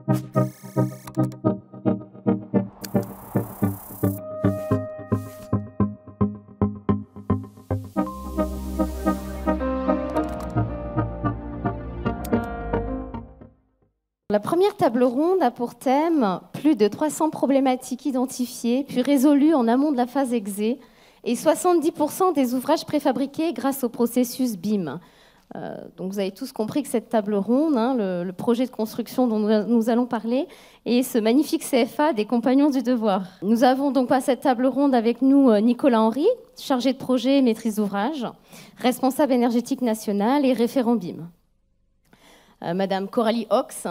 La première table ronde a pour thème plus de 300 problématiques identifiées, puis résolues en amont de la phase exé, et 70% des ouvrages préfabriqués grâce au processus BIM. Donc vous avez tous compris que cette table ronde, le projet de construction dont nous allons parler, est ce magnifique CFA des Compagnons du Devoir. Nous avons donc à cette table ronde avec nous Nicolas Henry, chargé de projet et maîtrise d'ouvrage, responsable énergétique national et référent BIM. Madame Coralie Ox,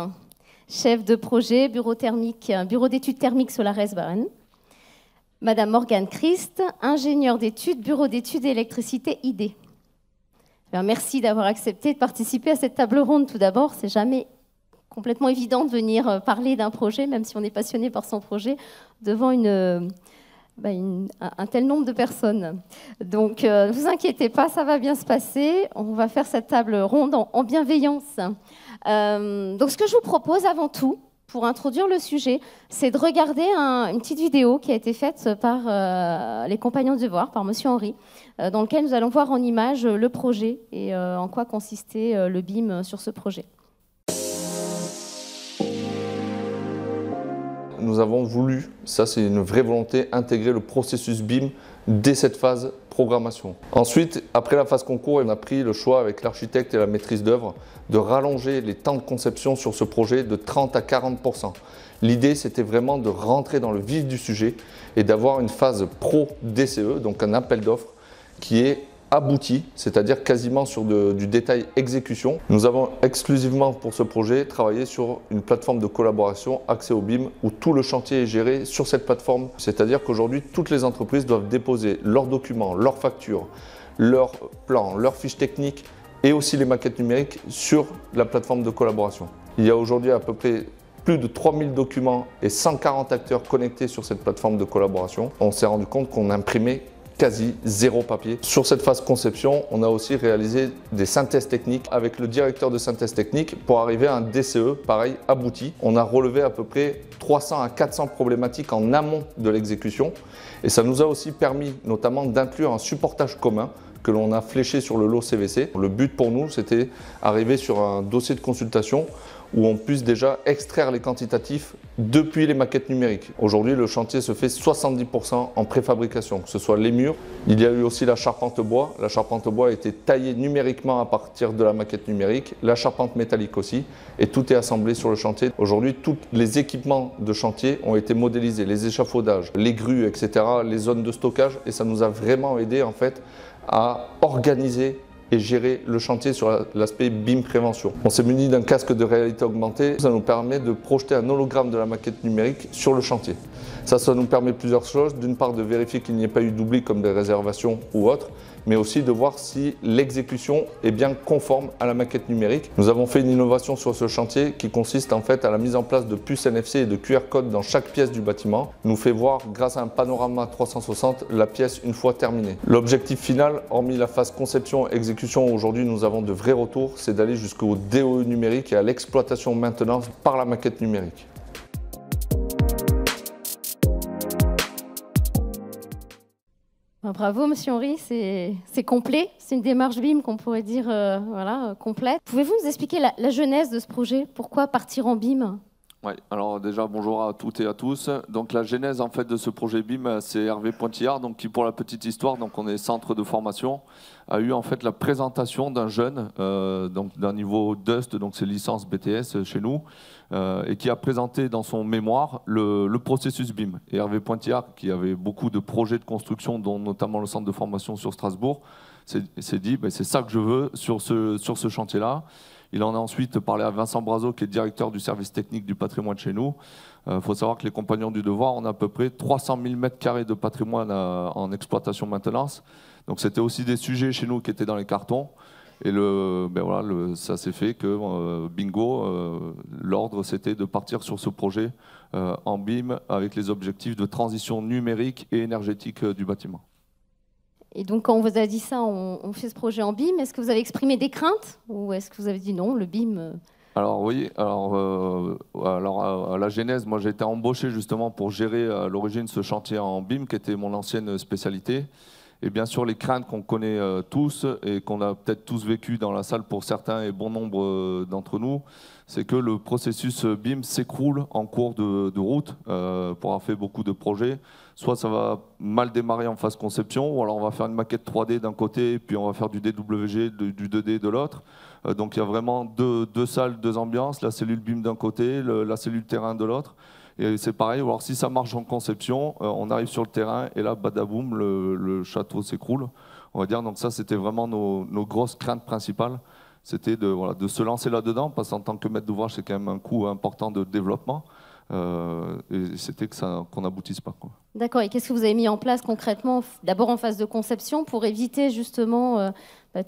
chef de projet, bureau d'études thermiques Solares Baden. Madame Morgane Christ, ingénieure d'études, bureau d'études et électricité ID. Alors, merci d'avoir accepté de participer à cette table ronde. Tout d'abord, c'est jamais complètement évident de venir parler d'un projet, même si on est passionné par son projet, devant un tel nombre de personnes. Donc, ne vous inquiétez pas, ça va bien se passer. On va faire cette table ronde en bienveillance. Donc, ce que je vous propose avant tout, pour introduire le sujet, c'est de regarder une petite vidéo qui a été faite par les Compagnons du Devoir, par Monsieur Henry, dans lequel nous allons voir en images le projet et en quoi consistait le BIM sur ce projet. Nous avons voulu, ça c'est une vraie volonté, intégrer le processus BIM dès cette phase programmation. Ensuite, après la phase concours, on a pris le choix avec l'architecte et la maîtrise d'œuvre de rallonger les temps de conception sur ce projet de 30 à 40%. L'idée, c'était vraiment de rentrer dans le vif du sujet et d'avoir une phase pro-DCE, donc un appel d'offres qui est abouti, c'est-à-dire quasiment sur du détail exécution. Nous avons exclusivement pour ce projet travaillé sur une plateforme de collaboration accès au BIM où tout le chantier est géré sur cette plateforme. C'est-à-dire qu'aujourd'hui, toutes les entreprises doivent déposer leurs documents, leurs factures, leurs plans, leurs fiches techniques et aussi les maquettes numériques sur la plateforme de collaboration. Il y a aujourd'hui à peu près plus de 3000 documents et 140 acteurs connectés sur cette plateforme de collaboration. On s'est rendu compte qu'on imprimait quasi zéro papier. Sur cette phase conception, on a aussi réalisé des synthèses techniques avec le directeur de synthèse technique pour arriver à un DCE, pareil, abouti. On a relevé à peu près 300 à 400 problématiques en amont de l'exécution et ça nous a aussi permis notamment d'inclure un supportage commun que l'on a fléché sur le lot CVC. Le but pour nous, c'était arriver sur un dossier de consultation où on puisse déjà extraire les quantitatifs depuis les maquettes numériques. Aujourd'hui, le chantier se fait 70% en préfabrication, que ce soit les murs. Il y a eu aussi la charpente bois. La charpente bois a été taillée numériquement à partir de la maquette numérique, la charpente métallique aussi, et tout est assemblé sur le chantier. Aujourd'hui, tous les équipements de chantier ont été modélisés, les échafaudages, les grues, etc., les zones de stockage, et ça nous a vraiment aidé en fait à organiser et gérer le chantier sur l'aspect BIM prévention. On s'est muni d'un casque de réalité augmentée. Ça nous permet de projeter un hologramme de la maquette numérique sur le chantier. Ça nous permet plusieurs choses. D'une part, de vérifier qu'il n'y ait pas eu d'oubli comme des réservations ou autres, mais aussi de voir si l'exécution est bien conforme à la maquette numérique. Nous avons fait une innovation sur ce chantier qui consiste en fait à la mise en place de puces NFC et de QR code dans chaque pièce du bâtiment. Nous fait voir grâce à un panorama 360 la pièce une fois terminée. L'objectif final, hormis la phase conception-exécution, aujourd'hui nous avons de vrais retours, c'est d'aller jusqu'au DOE numérique et à l'exploitation maintenance par la maquette numérique. Bravo, Monsieur Henry, c'est complet. C'est une démarche BIM qu'on pourrait dire complète. Pouvez-vous nous expliquer la genèse de ce projet? Pourquoi partir en BIM? Oui, alors déjà bonjour à toutes et à tous. Donc la genèse en fait de ce projet BIM, c'est Hervé Pointillard, donc qui pour la petite histoire, donc on est centre de formation, a eu en fait la présentation d'un jeune, donc d'un niveau DUST, donc c'est licence BTS chez nous, et qui a présenté dans son mémoire le processus BIM. Et Hervé Pointillard, qui avait beaucoup de projets de construction, dont notamment le centre de formation sur Strasbourg, s'est dit c'est ça que je veux sur ce chantier-là. Il en a ensuite parlé à Vincent Brazo, qui est directeur du service technique du patrimoine chez nous. Il faut savoir que les Compagnons du Devoir, on a à peu près 300 000 m² de patrimoine en exploitation-maintenance. Donc c'était aussi des sujets chez nous qui étaient dans les cartons. Et ça s'est fait que, bingo, l'ordre c'était de partir sur ce projet en BIM avec les objectifs de transition numérique et énergétique du bâtiment. Et donc, quand on vous a dit ça, on fait ce projet en BIM. Est-ce que vous avez exprimé des craintes ou est-ce que vous avez dit non, le BIM Alors oui, alors à la genèse, moi j'ai été embauché justement pour gérer à l'origine ce chantier en BIM qui était mon ancienne spécialité. Et bien sûr les craintes qu'on connaît tous et qu'on a peut-être tous vécu dans la salle pour certains et bon nombre d'entre nous, c'est que le processus BIM s'écroule en cours de route pour avoir fait beaucoup de projets. Soit ça va mal démarrer en phase conception, ou alors on va faire une maquette 3D d'un côté, puis on va faire du DWG, du 2D de l'autre. Donc il y a vraiment deux salles, deux ambiances, la cellule BIM d'un côté, la cellule terrain de l'autre. Et c'est pareil, alors si ça marche en conception, on arrive sur le terrain et là, badaboum, le château s'écroule. On va dire, donc ça c'était vraiment nos grosses craintes principales. C'était de se lancer là-dedans, parce qu'en tant que maître d'ouvrage, c'est quand même un coût important de développement. Et c'était qu'on n'aboutisse pas, quoi. D'accord, et qu'est-ce que vous avez mis en place concrètement, d'abord en phase de conception, pour éviter justement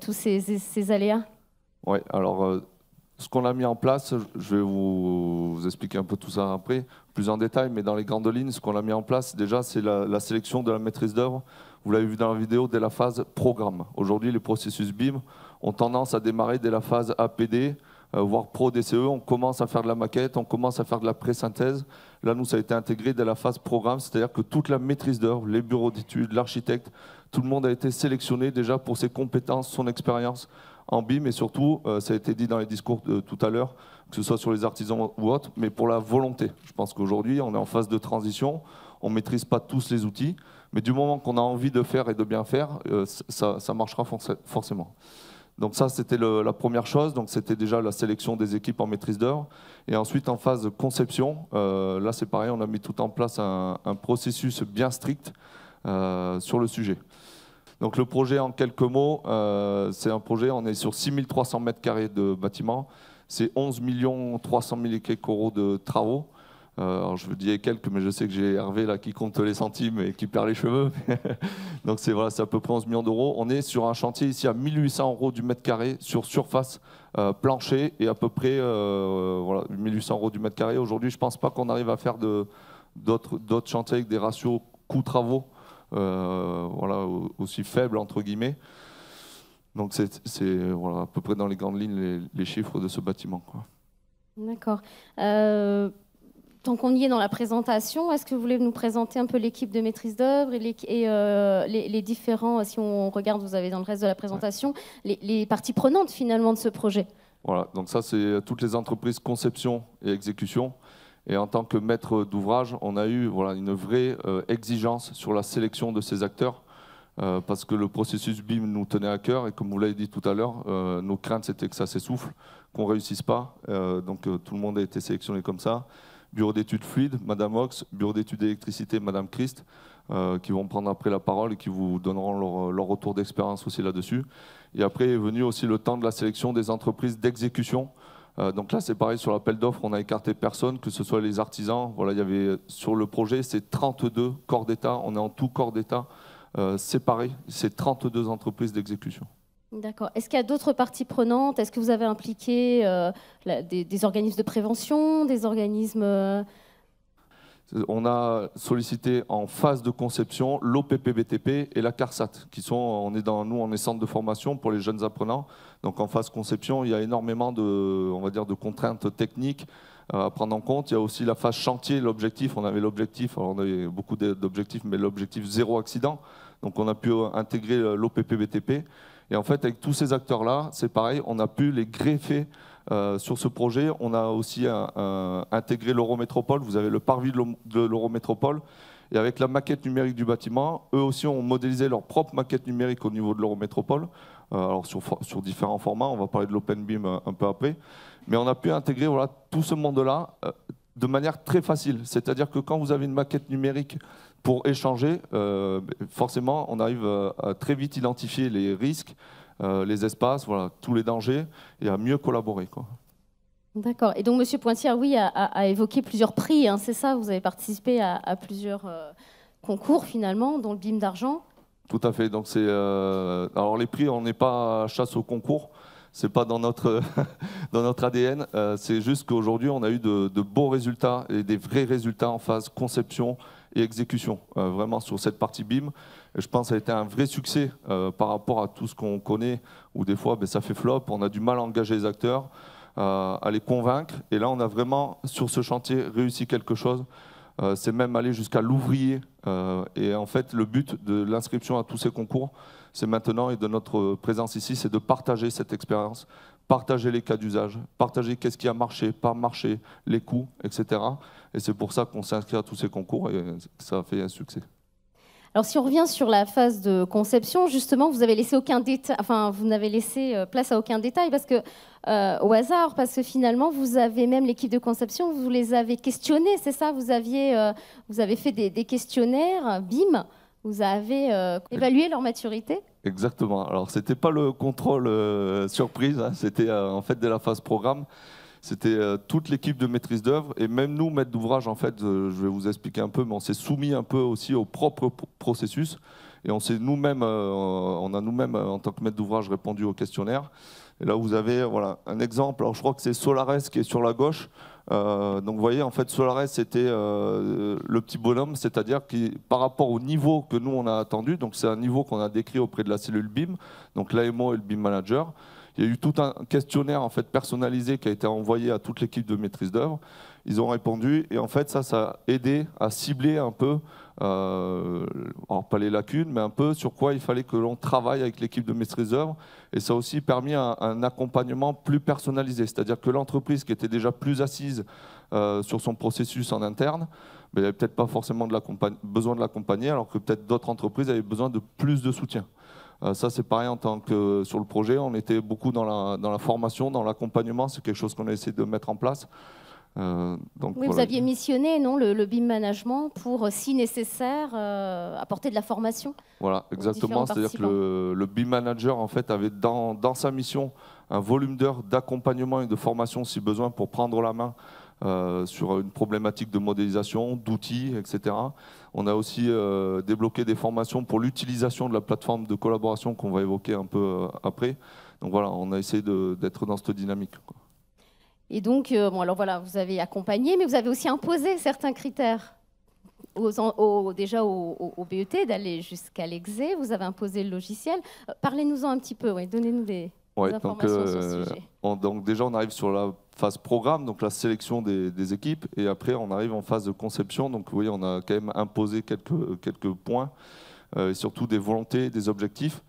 tous ces aléas? Oui, alors ce qu'on a mis en place, je vais vous expliquer un peu tout ça après, plus en détail, mais dans les grandes lignes, ce qu'on a mis en place déjà, c'est la sélection de la maîtrise d'œuvre. Vous l'avez vu dans la vidéo, dès la phase programme. Aujourd'hui, les processus BIM ont tendance à démarrer dès la phase APD, voire Pro DCE. On commence à faire de la maquette, on commence à faire de la pré-synthèse. Là, nous, ça a été intégré dès la phase programme, c'est-à-dire que toute la maîtrise d'œuvre, les bureaux d'études, l'architecte, tout le monde a été sélectionné déjà pour ses compétences, son expérience en BIM, et surtout, ça a été dit dans les discours de tout à l'heure, que ce soit sur les artisans ou autres, mais pour la volonté. Je pense qu'aujourd'hui, on est en phase de transition, on ne maîtrise pas tous les outils, mais du moment qu'on a envie de faire et de bien faire, ça marchera forcément. Donc ça, c'était la première chose. Donc c'était déjà la sélection des équipes en maîtrise d'œuvre. Et ensuite, en phase de conception, là c'est pareil, on a mis tout en place un processus bien strict sur le sujet. Donc le projet, en quelques mots, c'est un projet, on est sur 6300 mètres carrés de bâtiment, c'est 11 300 000 et quelques euros de travaux. Alors je dis quelques, mais je sais que j'ai Hervé là qui compte les centimes et qui perd les cheveux. Donc c'est à peu près 11 millions d'euros. On est sur un chantier ici à 1800 euros du mètre carré sur surface plancher et à peu près 1800 euros du mètre carré. Aujourd'hui, je ne pense pas qu'on arrive à faire d'autres chantiers avec des ratios coûts-travaux aussi faibles entre guillemets. Donc c'est à peu près dans les grandes lignes les chiffres de ce bâtiment, quoi. D'accord. Tant qu'on y est dans la présentation, est-ce que vous voulez nous présenter un peu l'équipe de maîtrise d'œuvre et les différents, si on regarde, vous avez dans le reste de la présentation, les parties prenantes finalement de ce projet? Voilà, donc ça c'est toutes les entreprises conception et exécution. Et en tant que maître d'ouvrage, on a eu une vraie exigence sur la sélection de ces acteurs parce que le processus BIM nous tenait à cœur et comme vous l'avez dit tout à l'heure, nos craintes c'était que ça s'essouffle, qu'on ne réussisse pas. Donc tout le monde a été sélectionné comme ça. Bureau d'études fluides, Madame Ox, bureau d'études électricité, Madame Christ, qui vont prendre après la parole et qui vous donneront leur retour d'expérience aussi là-dessus. Et après est venu aussi le temps de la sélection des entreprises d'exécution. Donc là, c'est pareil, sur l'appel d'offres, on a écarté personne, que ce soit les artisans. Voilà, il y avait sur le projet, c'est 32 corps d'État. On est en tout corps d'État séparés. C'est 32 entreprises d'exécution. D'accord. Est-ce qu'il y a d'autres parties prenantes? Est-ce que vous avez impliqué des organismes de prévention, des organismes... On a sollicité en phase de conception l'OPPBTP et la CARSAT, nous on est centre de formation pour les jeunes apprenants. Donc en phase conception, il y a énormément de contraintes techniques à prendre en compte. Il y a aussi la phase chantier, l'objectif. On avait l'objectif, alors on avait beaucoup d'objectifs, mais l'objectif zéro accident. Donc on a pu intégrer l'OPPBTP. Et en fait, avec tous ces acteurs-là, c'est pareil, on a pu les greffer sur ce projet. On a aussi intégré l'Eurométropole. Vous avez le parvis de l'Eurométropole. Et avec la maquette numérique du bâtiment, eux aussi ont modélisé leur propre maquette numérique au niveau de l'Eurométropole. Alors sur différents formats, on va parler de l'OpenBIM un peu après. Mais on a pu intégrer tout ce monde-là de manière très facile. C'est-à-dire que quand vous avez une maquette numérique pour échanger, forcément, on arrive à très vite identifier les risques, les espaces, tous les dangers, et à mieux collaborer, quoi. D'accord. Et donc, M. Pointillard, oui, a évoqué plusieurs prix, hein, c'est ça? Vous avez participé à plusieurs concours, finalement, dont le BIM d'argent. Tout à fait. Donc, alors, les prix, on n'est pas à chasse au concours. Ce n'est pas dans notre ADN. C'est juste qu'aujourd'hui, on a eu de beaux résultats et des vrais résultats en phase conception et exécution, vraiment sur cette partie BIM. Et je pense que ça a été un vrai succès par rapport à tout ce qu'on connaît, où des fois ça fait flop, on a du mal à engager les acteurs. à les convaincre. Et là, on a vraiment, sur ce chantier, réussi quelque chose. C'est même aller jusqu'à l'ouvrier. Et en fait, le but de l'inscription à tous ces concours, c'est maintenant, et de notre présence ici, c'est de partager cette expérience, partager les cas d'usage, partager qu'est-ce qui a marché, pas marché, les coûts, etc. Et c'est pour ça qu'on s'est inscrit à tous ces concours et ça a fait un succès. Alors, si on revient sur la phase de conception, justement, vous avez laissé aucun détail, enfin, vous n'avez laissé place à aucun détail parce que, au hasard, parce que finalement, vous avez même l'équipe de conception, vous les avez questionnés, c'est ça? Vous avez fait des questionnaires, BIM, vous avez évalué leur maturité? Exactement. Alors, c'était pas le contrôle surprise, hein, c'était en fait dès la phase programme. C'était toute l'équipe de maîtrise d'œuvre et même nous, maîtres d'ouvrage, en fait, je vais vous expliquer un peu, mais on s'est soumis un peu aussi au propre processus et on s'est nous-mêmes, on a nous-mêmes en tant que maître d'ouvrage répondu au questionnaire. Et là, vous avez voilà un exemple. Alors, je crois que c'est Solares qui est sur la gauche. Donc, vous voyez, en fait, Solares, c'était le petit bonhomme, c'est-à-dire que par rapport au niveau que nous on a attendu, donc c'est un niveau qu'on a décrit auprès de la cellule BIM, donc l'AMO et le BIM Manager. Il y a eu tout un questionnaire en fait personnalisé qui a été envoyé à toute l'équipe de maîtrise d'œuvre. Ils ont répondu et en fait ça a aidé à cibler un peu, alors pas les lacunes, mais un peu sur quoi il fallait que l'on travaille avec l'équipe de maîtrise d'œuvre. Et ça a aussi permis un accompagnement plus personnalisé, c'est-à-dire que l'entreprise qui était déjà plus assise sur son processus en interne, ben, il n'avait peut-être pas forcément besoin de l'accompagner, alors que peut-être d'autres entreprises avaient besoin de plus de soutien. Ça, c'est pareil en tant que sur le projet. On était beaucoup dans la formation, dans l'accompagnement. C'est quelque chose qu'on a essayé de mettre en place. Donc, oui, voilà. Vous aviez missionné non, le BIM Management pour, si nécessaire, apporter de la formation. Voilà, exactement. C'est-à-dire que le BIM Manager en fait, avait dans sa mission un volume d'heures d'accompagnement et de formation, si besoin, pour prendre la main sur une problématique de modélisation, d'outils, etc. On a aussi débloqué des formations pour l'utilisation de la plateforme de collaboration qu'on va évoquer un peu après. Donc voilà, on a essayé d'être dans cette dynamique, quoi. Et donc, bon, alors voilà, vous avez accompagné, mais vous avez aussi imposé certains critères déjà au BET d'aller jusqu'à l'EXE. Vous avez imposé le logiciel. Parlez-nous-en un petit peu, ouais, donnez-nous des informations sur ce sujet. Donc déjà, on arrive sur la phase programme, donc la sélection des équipes, et après on arrive en phase de conception. Donc vous voyez, on a quand même imposé quelques points, et surtout des volontés, des objectifs.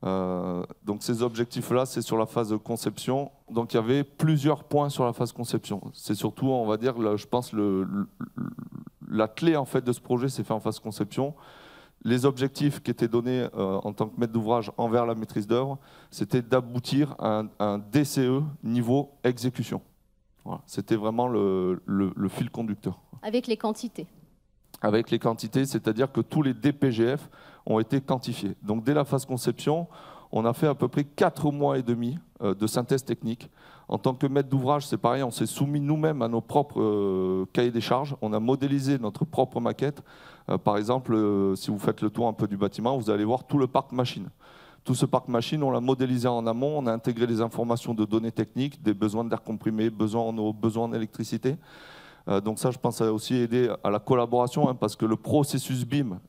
Donc ces objectifs-là, c'est sur la phase de conception. Donc il y avait plusieurs points sur la phase conception. C'est surtout, on va dire, je pense, la clé en fait de ce projet s'est fait en phase conception. Les objectifs qui étaient donnés en tant que maître d'ouvrage envers la maîtrise d'œuvre, c'était d'aboutir à un DCE niveau exécution. Voilà. C'était vraiment le fil conducteur. Avec les quantités. Avec les quantités, c'est-à-dire que tous les DPGF ont été quantifiés. Donc dès la phase conception, on a fait à peu près 4 mois et demi de synthèse technique. En tant que maître d'ouvrage, c'est pareil, on s'est soumis nous-mêmes à nos propres cahiers des charges. On a modélisé notre propre maquette. Par exemple, si vous faites le tour un peu du bâtiment, vous allez voir tout le parc machine. Tout ce parc machine, on l'a modélisé en amont, on a intégré les informations de données techniques, des besoins d'air comprimé, besoins en eau, besoins en électricité. Donc ça, je pense, ça a aussi aidé à la collaboration, hein, parce que le processus BIM,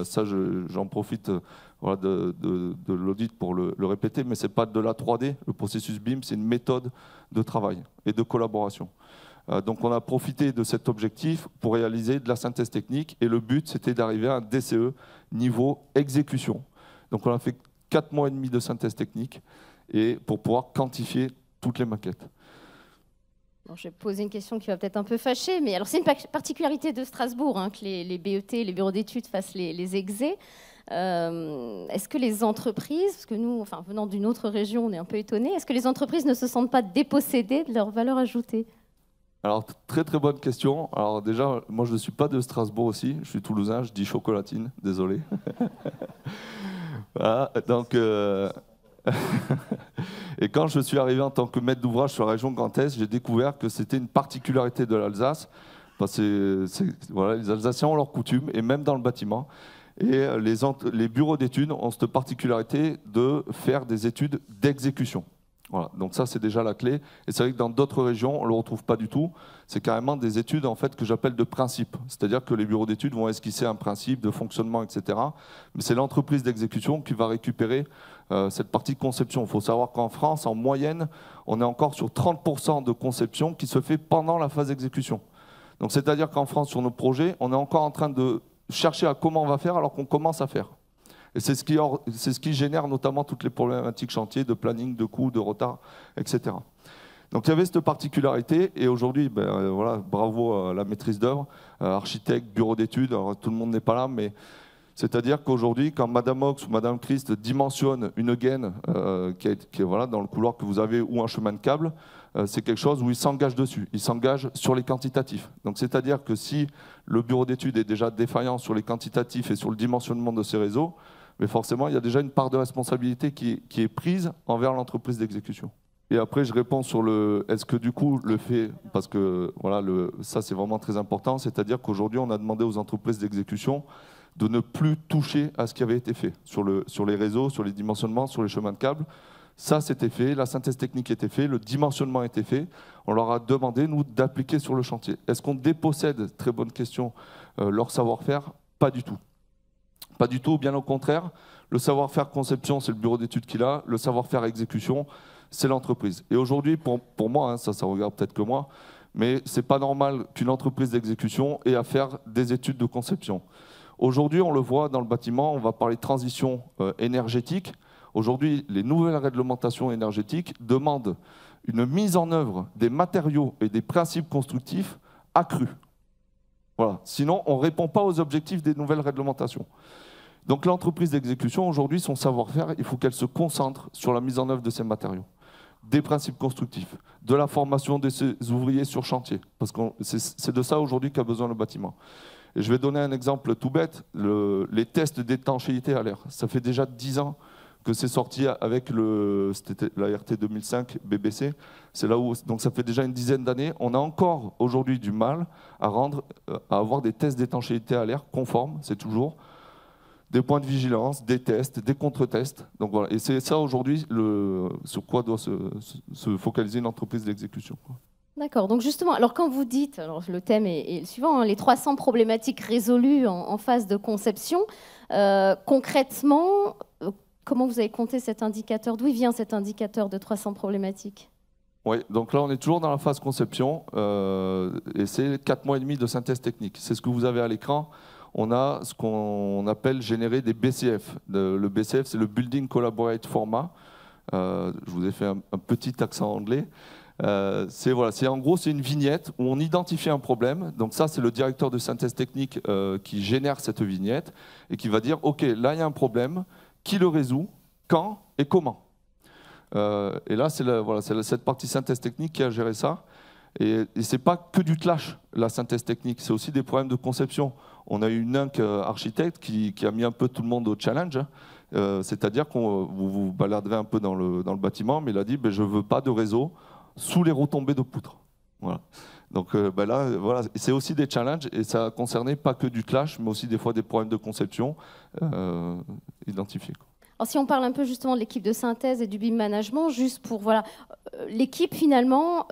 ça j'en profite voilà, de l'audit pour le répéter, mais ce n'est pas de la 3D. Le processus BIM, c'est une méthode de travail et de collaboration. Donc on a profité de cet objectif pour réaliser de la synthèse technique, et le but, c'était d'arriver à un DCE niveau exécution. Donc on a fait 4 mois et demi de synthèse technique et pour pouvoir quantifier toutes les maquettes. Bon, je vais poser une question qui va peut-être un peu fâcher, mais alors c'est une particularité de Strasbourg, hein, que les BET, les bureaux d'études fassent les exés. Est-ce que les entreprises, parce que nous, enfin, venant d'une autre région, on est un peu étonnés, est-ce que les entreprises ne se sentent pas dépossédées de leur valeur ajoutée? Alors, très très bonne question. Alors déjà, moi je ne suis pas de Strasbourg aussi, je suis toulousain, je dis chocolatine, désolé. Voilà, donc... Et quand je suis arrivé en tant que maître d'ouvrage sur la région Grand Est, j'ai découvert que c'était une particularité de l'Alsace. Voilà, les Alsaciens ont leurs coutumes, et même dans le bâtiment. Et les bureaux d'études ont cette particularité de faire des études d'exécution. Voilà, donc ça c'est déjà la clé. Et c'est vrai que dans d'autres régions, on ne le retrouve pas du tout. C'est carrément des études en fait, que j'appelle de principe. C'est-à-dire que les bureaux d'études vont esquisser un principe de fonctionnement, etc. Mais c'est l'entreprise d'exécution qui va récupérer cette partie de conception. Il faut savoir qu'en France, en moyenne, on est encore sur 30% de conception qui se fait pendant la phase d'exécution. Donc c'est-à-dire qu'en France, sur nos projets, on est encore en train de chercher à comment on va faire alors qu'on commence à faire. Et c'est ce qui génère notamment toutes les problématiques chantiers de planning, de coûts, de retard, etc. Donc il y avait cette particularité, et aujourd'hui, voilà, bravo à la maîtrise d'œuvre, architecte, bureau d'études, alors tout le monde n'est pas là, mais c'est-à-dire qu'aujourd'hui, quand Madame Ox ou Madame Christ dimensionne une gaine qui est voilà, dans le couloir que vous avez ou un chemin de câble, c'est quelque chose où il s'engage dessus, il s'engage sur les quantitatifs. Donc c'est-à-dire que si le bureau d'études est déjà défaillant sur les quantitatifs et sur le dimensionnement de ces réseaux, mais forcément, il y a déjà une part de responsabilité qui est prise envers l'entreprise d'exécution. Et après, je réponds sur le est-ce que du coup, le fait, parce que voilà, ça c'est vraiment très important, c'est-à-dire qu'aujourd'hui, on a demandé aux entreprises d'exécution de ne plus toucher à ce qui avait été fait sur les réseaux, sur les dimensionnements, sur les chemins de câbles. Ça, c'était fait, la synthèse technique était faite, le dimensionnement était fait. On leur a demandé, nous, d'appliquer sur le chantier. Est-ce qu'on dépossède, très bonne question, leur savoir-faire? Pas du tout. Pas du tout, bien au contraire. Le savoir-faire conception, c'est le bureau d'études qui l'a. Le savoir-faire exécution, c'est l'entreprise. Et aujourd'hui, pour moi, hein, ça regarde peut-être que moi, mais ce n'est pas normal qu'une entreprise d'exécution ait à faire des études de conception. Aujourd'hui, on le voit dans le bâtiment, on va parler de transition énergétique. Aujourd'hui, les nouvelles réglementations énergétiques demandent une mise en œuvre des matériaux et des principes constructifs accrus. Voilà. Sinon, on ne répond pas aux objectifs des nouvelles réglementations. Donc l'entreprise d'exécution, aujourd'hui, son savoir-faire, il faut qu'elle se concentre sur la mise en œuvre de ces matériaux, des principes constructifs, de la formation des ouvriers sur chantier, parce que c'est de ça aujourd'hui qu'a besoin le bâtiment. Et je vais donner un exemple tout bête, les tests d'étanchéité à l'air. Ça fait déjà 10 ans que c'est sorti avec la RT 2005 BBC. C'est là où, donc ça fait déjà une dizaine d'années. On a encore aujourd'hui du mal à avoir des tests d'étanchéité à l'air conformes, c'est toujours des points de vigilance, des tests, des contre-tests. Donc voilà. Et c'est ça aujourd'hui sur quoi doit se focaliser une entreprise d'exécution. D'accord. Donc justement, alors quand vous dites, alors le thème est le suivant, hein, les 300 problématiques résolues en phase de conception, concrètement, comment vous avez compté cet indicateur? D'où il vient cet indicateur de 300 problématiques? Oui, donc là on est toujours dans la phase conception et c'est 4 mois et demi de synthèse technique. C'est ce que vous avez à l'écran. On a ce qu'on appelle générer des BCF. Le BCF, c'est le Building Collaborate Format. Je vous ai fait un petit accent anglais. En gros, c'est une vignette où on identifie un problème. Donc ça, c'est le directeur de synthèse technique qui génère cette vignette et qui va dire, OK, là, il y a un problème. Qui le résout? Quand et comment? Et là, c'est cette partie synthèse technique qui a géré ça. Et ce n'est pas que du clash, la synthèse technique, c'est aussi des problèmes de conception. On a eu une architecte qui a mis un peu tout le monde au challenge, c'est-à-dire qu'on vous baladerez un peu dans le bâtiment, mais il a dit je ne veux pas de réseau sous les retombées de poutres. Voilà. Donc là, voilà, c'est aussi des challenges, et ça a concerné pas que du clash, mais aussi des fois des problèmes de conception identifiés. Alors, si on parle un peu justement de l'équipe de synthèse et du BIM management, juste pour voilà, l'équipe finalement,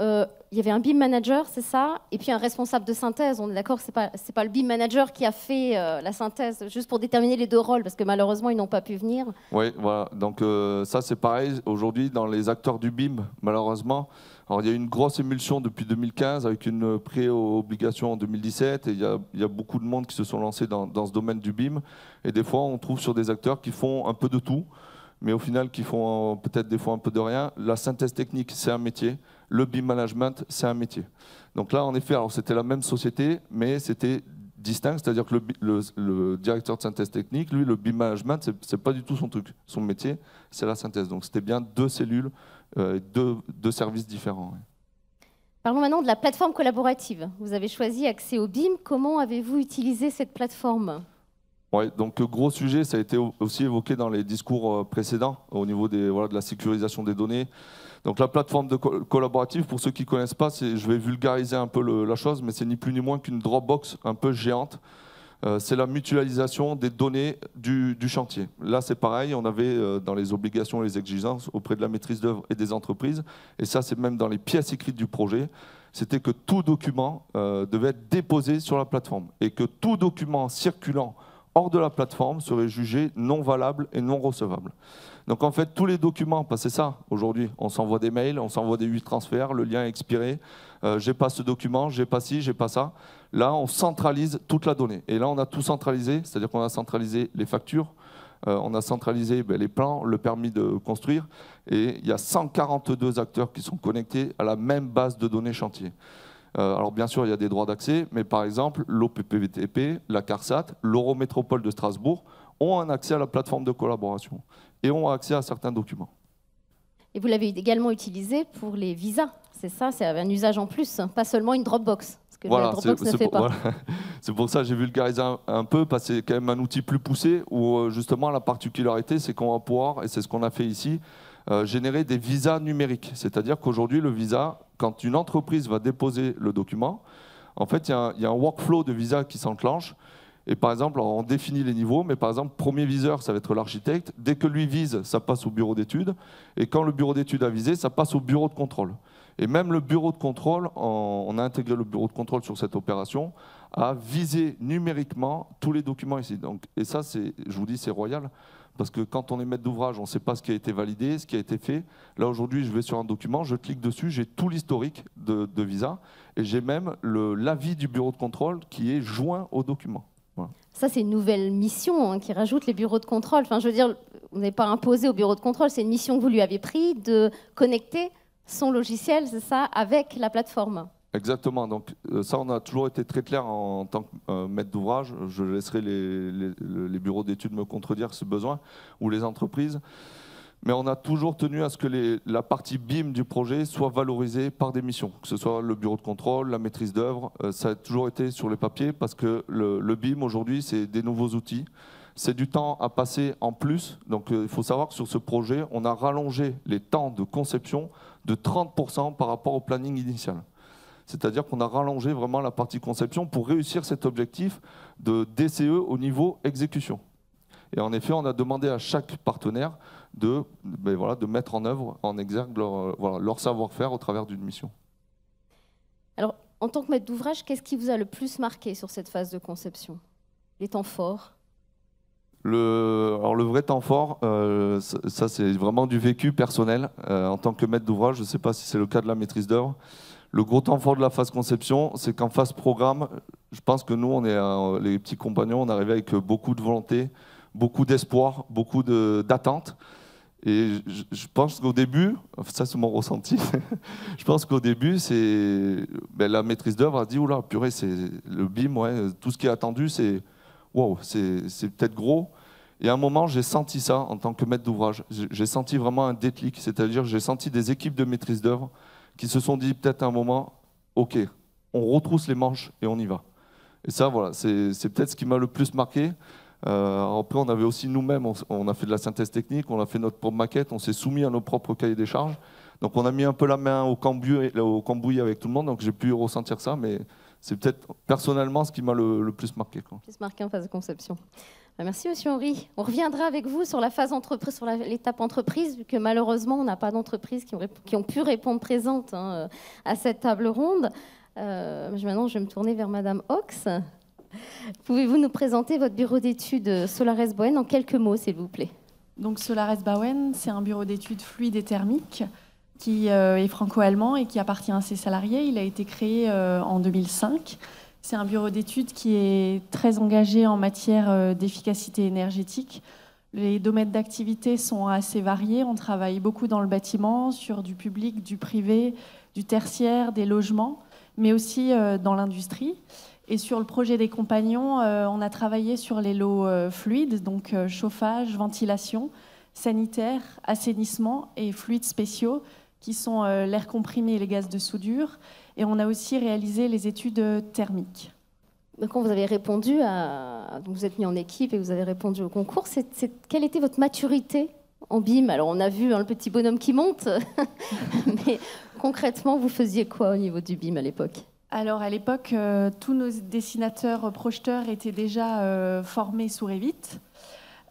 il y avait un BIM manager, c'est ça, et puis un responsable de synthèse. On est d'accord, c'est pas le BIM manager qui a fait la synthèse, juste pour déterminer les deux rôles, parce que malheureusement ils n'ont pas pu venir. Oui, voilà. Donc ça c'est pareil aujourd'hui dans les acteurs du BIM, malheureusement. Alors, il y a eu une grosse émulsion depuis 2015 avec une pré-obligation en 2017 et il y a beaucoup de monde qui se sont lancés dans ce domaine du BIM. Et des fois, on trouve sur des acteurs qui font un peu de tout, mais au final, qui font peut-être des fois un peu de rien. La synthèse technique, c'est un métier. Le BIM management, c'est un métier. Donc là, en effet, alors c'était la même société, mais c'était distinct. C'est-à-dire que le directeur de synthèse technique, lui, le BIM management, c'est pas du tout son truc. Son métier, c'est la synthèse. Donc c'était bien deux cellules, deux services différents. Oui. Parlons maintenant de la plateforme collaborative. Vous avez choisi Accès au BIM. Comment avez-vous utilisé cette plateforme? Ouais, donc gros sujet, ça a été aussi évoqué dans les discours précédents au niveau de la sécurisation des données. Donc la plateforme collaborative, pour ceux qui ne connaissent pas, je vais vulgariser un peu la chose, mais c'est ni plus ni moins qu'une Dropbox un peu géante c'est la mutualisation des données du chantier. Là, c'est pareil, on avait dans les obligations et les exigences auprès de la maîtrise d'œuvre et des entreprises, et ça, c'est même dans les pièces écrites du projet, c'était que tout document devait être déposé sur la plateforme et que tout document circulant hors de la plateforme serait jugé non valable et non recevable. Donc en fait, tous les documents, c'est ça aujourd'hui, on s'envoie des mails, on s'envoie des 8 transferts, le lien est expiré, j'ai pas ce document, j'ai pas ci, j'ai pas ça. Là, on centralise toute la donnée. Et là, on a tout centralisé, c'est-à-dire qu'on a centralisé les factures, on a centralisé les plans, le permis de construire, et il y a 142 acteurs qui sont connectés à la même base de données chantier. Alors bien sûr, il y a des droits d'accès, mais par exemple, l'OPPVTP, la CARSAT, l'Eurométropole de Strasbourg ont un accès à la plateforme de collaboration et ont accès à certains documents. Et vous l'avez également utilisé pour les visas, c'est ça? C'est un usage en plus, pas seulement une Dropbox, ce que la Dropbox ne fait pas. Voilà. C'est pour ça que j'ai vulgarisé un peu, parce que c'est quand même un outil plus poussé, où justement la particularité, c'est qu'on va pouvoir, et c'est ce qu'on a fait ici, générer des visas numériques. C'est-à-dire qu'aujourd'hui, le visa, quand une entreprise va déposer le document, en fait, il y a un workflow de visa qui s'enclenche. Et par exemple, on définit les niveaux, mais par exemple, premier viseur, ça va être l'architecte. Dès que lui vise, ça passe au bureau d'études. Et quand le bureau d'études a visé, ça passe au bureau de contrôle. Et même le bureau de contrôle, on a intégré le bureau de contrôle sur cette opération, a visé numériquement tous les documents ici. Donc, et ça, je vous dis, c'est royal. Parce que quand on est maître d'ouvrage, on ne sait pas ce qui a été validé, ce qui a été fait. Là, aujourd'hui, je vais sur un document, je clique dessus, j'ai tout l'historique de visa. Et j'ai même l'avis du bureau de contrôle qui est joint au document. Voilà. Ça, c'est une nouvelle mission qui rajoute les bureaux de contrôle. Enfin, je veux dire, vous n'avez pas imposé au bureau de contrôle, c'est une mission que vous lui avez prise de connecter son logiciel, c'est ça, avec la plateforme. Exactement. Donc ça, on a toujours été très clair en tant que maître d'ouvrage. Je laisserai les bureaux d'études me contredire si besoin, ou les entreprises. Mais on a toujours tenu à ce que la partie BIM du projet soit valorisée par des missions, que ce soit le bureau de contrôle, la maîtrise d'œuvre. Ça a toujours été sur les papiers, parce que le BIM aujourd'hui, c'est des nouveaux outils. C'est du temps à passer en plus. Donc il faut savoir que sur ce projet, on a rallongé les temps de conception de 30% par rapport au planning initial. C'est-à-dire qu'on a rallongé vraiment la partie conception pour réussir cet objectif de DCE au niveau exécution. Et en effet, on a demandé à chaque partenaire de mettre en œuvre, en exergue leur savoir-faire au travers d'une mission. Alors, en tant que maître d'ouvrage, qu'est-ce qui vous a le plus marqué sur cette phase de conception? Les temps forts? Alors le vrai temps fort, ça c'est vraiment du vécu personnel. En tant que maître d'ouvrage, je ne sais pas si c'est le cas de la maîtrise d'œuvre. Le gros temps fort de la phase conception, c'est qu'en phase programme, je pense que nous, les petits compagnons, on arrivait avec beaucoup de volonté, beaucoup d'espoir, beaucoup d'attente. Et je pense qu'au début, ça c'est mon ressenti, je pense qu'au début, la maîtrise d'œuvre a dit, oula, purée, c'est le BIM, ouais, tout ce qui est attendu, c'est wow, c'est peut-être gros. Et à un moment, j'ai senti ça en tant que maître d'ouvrage. J'ai senti vraiment un déclic, c'est-à-dire j'ai senti des équipes de maîtrise d'œuvre qui se sont dit peut-être à un moment, ok, on retrousse les manches et on y va. Et ça, voilà, c'est peut-être ce qui m'a le plus marqué. Après, on avait aussi nous-mêmes, on a fait de la synthèse technique, on a fait notre propre maquette, on s'est soumis à nos propres cahiers des charges. Donc on a mis un peu la main au cambouis avec tout le monde, donc j'ai pu ressentir ça, mais c'est peut-être personnellement ce qui m'a le plus marqué. Plus marqué en phase de conception. Merci, monsieur Henry. On reviendra avec vous sur la phase entreprise, sur l'étape entreprise, vu que malheureusement, on n'a pas d'entreprises qui ont pu répondre présentes à cette table ronde. Maintenant, je vais me tourner vers madame Ox. Pouvez-vous nous présenter votre bureau d'études Solares Bowen en quelques mots, s'il vous plaît? Donc, Solares Bowen, c'est un bureau d'études fluide et thermique qui est franco-allemand et qui appartient à ses salariés. Il a été créé en 2005. C'est un bureau d'études qui est très engagé en matière d'efficacité énergétique. Les domaines d'activité sont assez variés. On travaille beaucoup dans le bâtiment, sur du public, du privé, du tertiaire, des logements, mais aussi dans l'industrie. Et sur le projet des compagnons, on a travaillé sur les lots fluides, donc chauffage, ventilation, sanitaire, assainissement et fluides spéciaux, qui sont l'air comprimé et les gaz de soudure. Et on a aussi réalisé les études thermiques. Quand vous avez répondu donc vous êtes mis en équipe et vous avez répondu au concours, quelle était votre maturité en BIM? Alors on a vu le petit bonhomme qui monte, mais concrètement, vous faisiez quoi au niveau du BIM à l'époque? Alors à l'époque, tous nos dessinateurs projeteurs étaient déjà formés sous Revit.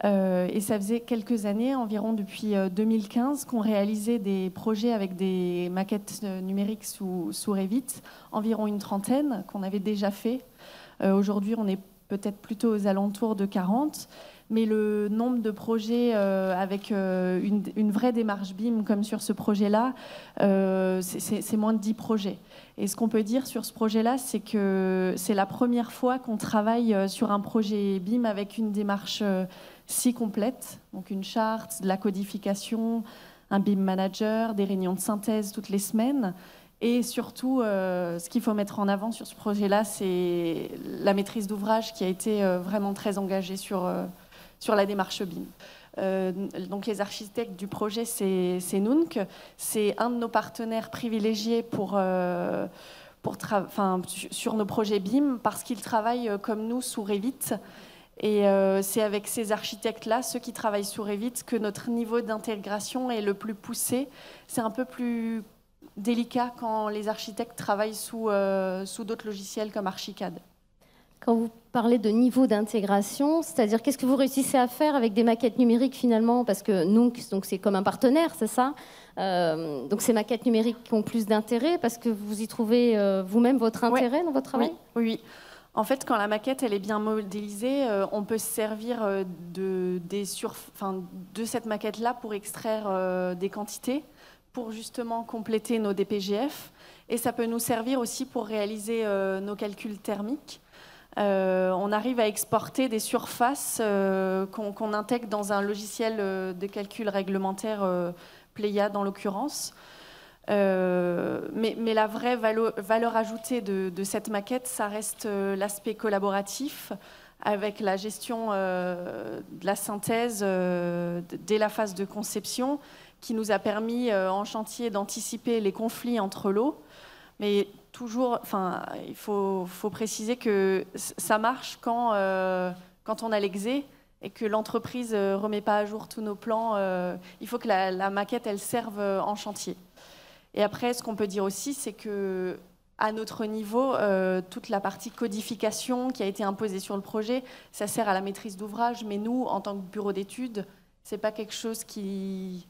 Et ça faisait quelques années, environ depuis 2015, qu'on réalisait des projets avec des maquettes numériques sous Revit, environ une trentaine qu'on avait déjà fait. Aujourd'hui, on est peut-être plutôt aux alentours de 40, mais le nombre de projets avec une vraie démarche BIM, comme sur ce projet-là, c'est moins de 10 projets. Et ce qu'on peut dire sur ce projet-là, c'est que c'est la première fois qu'on travaille sur un projet BIM avec une démarche si complète, donc une charte, de la codification, un BIM manager, des réunions de synthèse toutes les semaines. Et surtout, ce qu'il faut mettre en avant sur ce projet-là, c'est la maîtrise d'ouvrage qui a été vraiment très engagée sur la démarche BIM. Donc les architectes du projet, c'est Nunc. C'est un de nos partenaires privilégiés sur nos projets BIM parce qu'ils travaillent comme nous sous Revit. Et c'est avec ces architectes-là, ceux qui travaillent sous Revit, que notre niveau d'intégration est le plus poussé. C'est un peu plus délicat quand les architectes travaillent sous d'autres logiciels comme Archicad. Quand vous parlez de niveau d'intégration, c'est-à-dire qu'est-ce que vous réussissez à faire avec des maquettes numériques finalement? Parce que Nunc, c'est comme un partenaire, c'est ça? Donc ces maquettes numériques ont plus d'intérêt parce que vous y trouvez vous-même votre intérêt dans votre travail? Oui. En fait, quand la maquette elle est bien modélisée, on peut se servir de cette maquette-là pour extraire des quantités, pour justement compléter nos DPGF. Et ça peut nous servir aussi pour réaliser nos calculs thermiques. On arrive à exporter des surfaces qu'on intègre dans un logiciel de calcul réglementaire, Pléiade en l'occurrence. Mais la vraie valeur ajoutée de cette maquette, ça reste l'aspect collaboratif avec la gestion de la synthèse dès la phase de conception qui nous a permis en chantier d'anticiper les conflits entre lots. Mais toujours, il faut préciser que ça marche quand on a l'exé et que l'entreprise ne remet pas à jour tous nos plans. Il faut que la maquette elle serve en chantier. Et après, ce qu'on peut dire aussi, c'est que à notre niveau, toute la partie codification qui a été imposée sur le projet, ça sert à la maîtrise d'ouvrage. Mais nous, en tant que bureau d'études, c'est pas quelque chose qui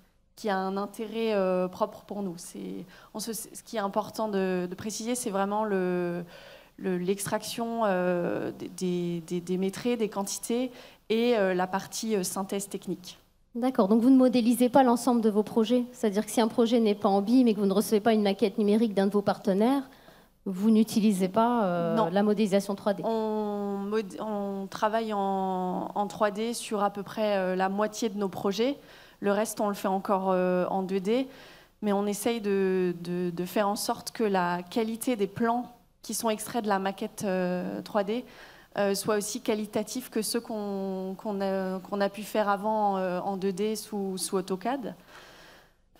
a un intérêt propre pour nous. Ce qui est important de préciser, c'est vraiment l'extraction des métrés, des quantités et la partie synthèse technique. D'accord, donc vous ne modélisez pas l'ensemble de vos projets. C'est-à-dire que si un projet n'est pas en BIM et que vous ne recevez pas une maquette numérique d'un de vos partenaires, vous n'utilisez pas la modélisation 3D. On travaille en 3D sur à peu près la moitié de nos projets. Le reste, on le fait encore en 2D. Mais on essaye de faire en sorte que la qualité des plans qui sont extraits de la maquette 3D soit aussi qualitatif que ceux qu'on a pu faire avant en 2D sous AutoCAD.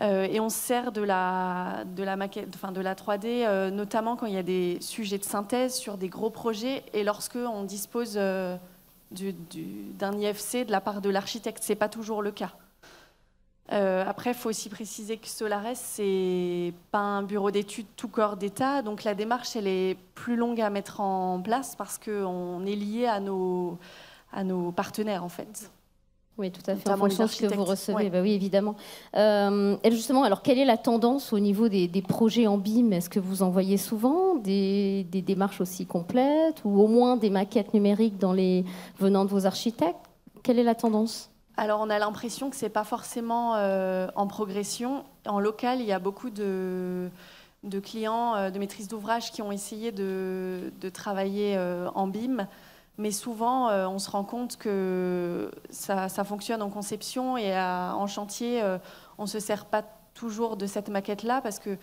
Et on se sert de la maquette, de la 3D, notamment quand il y a des sujets de synthèse sur des gros projets et lorsque on dispose d'un IFC de la part de l'architecte. C'est pas toujours le cas. Après, il faut aussi préciser que Solares, c'est pas un bureau d'études tout corps d'État, donc la démarche, elle est plus longue à mettre en place parce qu'on est lié à nos partenaires, en fait. Oui, tout à fait, en fonction de ce que vous recevez. Ouais. Bah oui, évidemment. Et justement, alors, quelle est la tendance au niveau des projets en BIM? Est-ce que vous en voyez souvent des démarches aussi complètes ou au moins des maquettes numériques venant de vos architectes? Quelle est la tendance? Alors, on a l'impression que ce n'est pas forcément en progression. En local, il y a beaucoup de clients de maîtrise d'ouvrage qui ont essayé de travailler en BIM. Mais souvent, on se rend compte que ça fonctionne en conception et en chantier, on ne se sert pas toujours de cette maquette-là parce que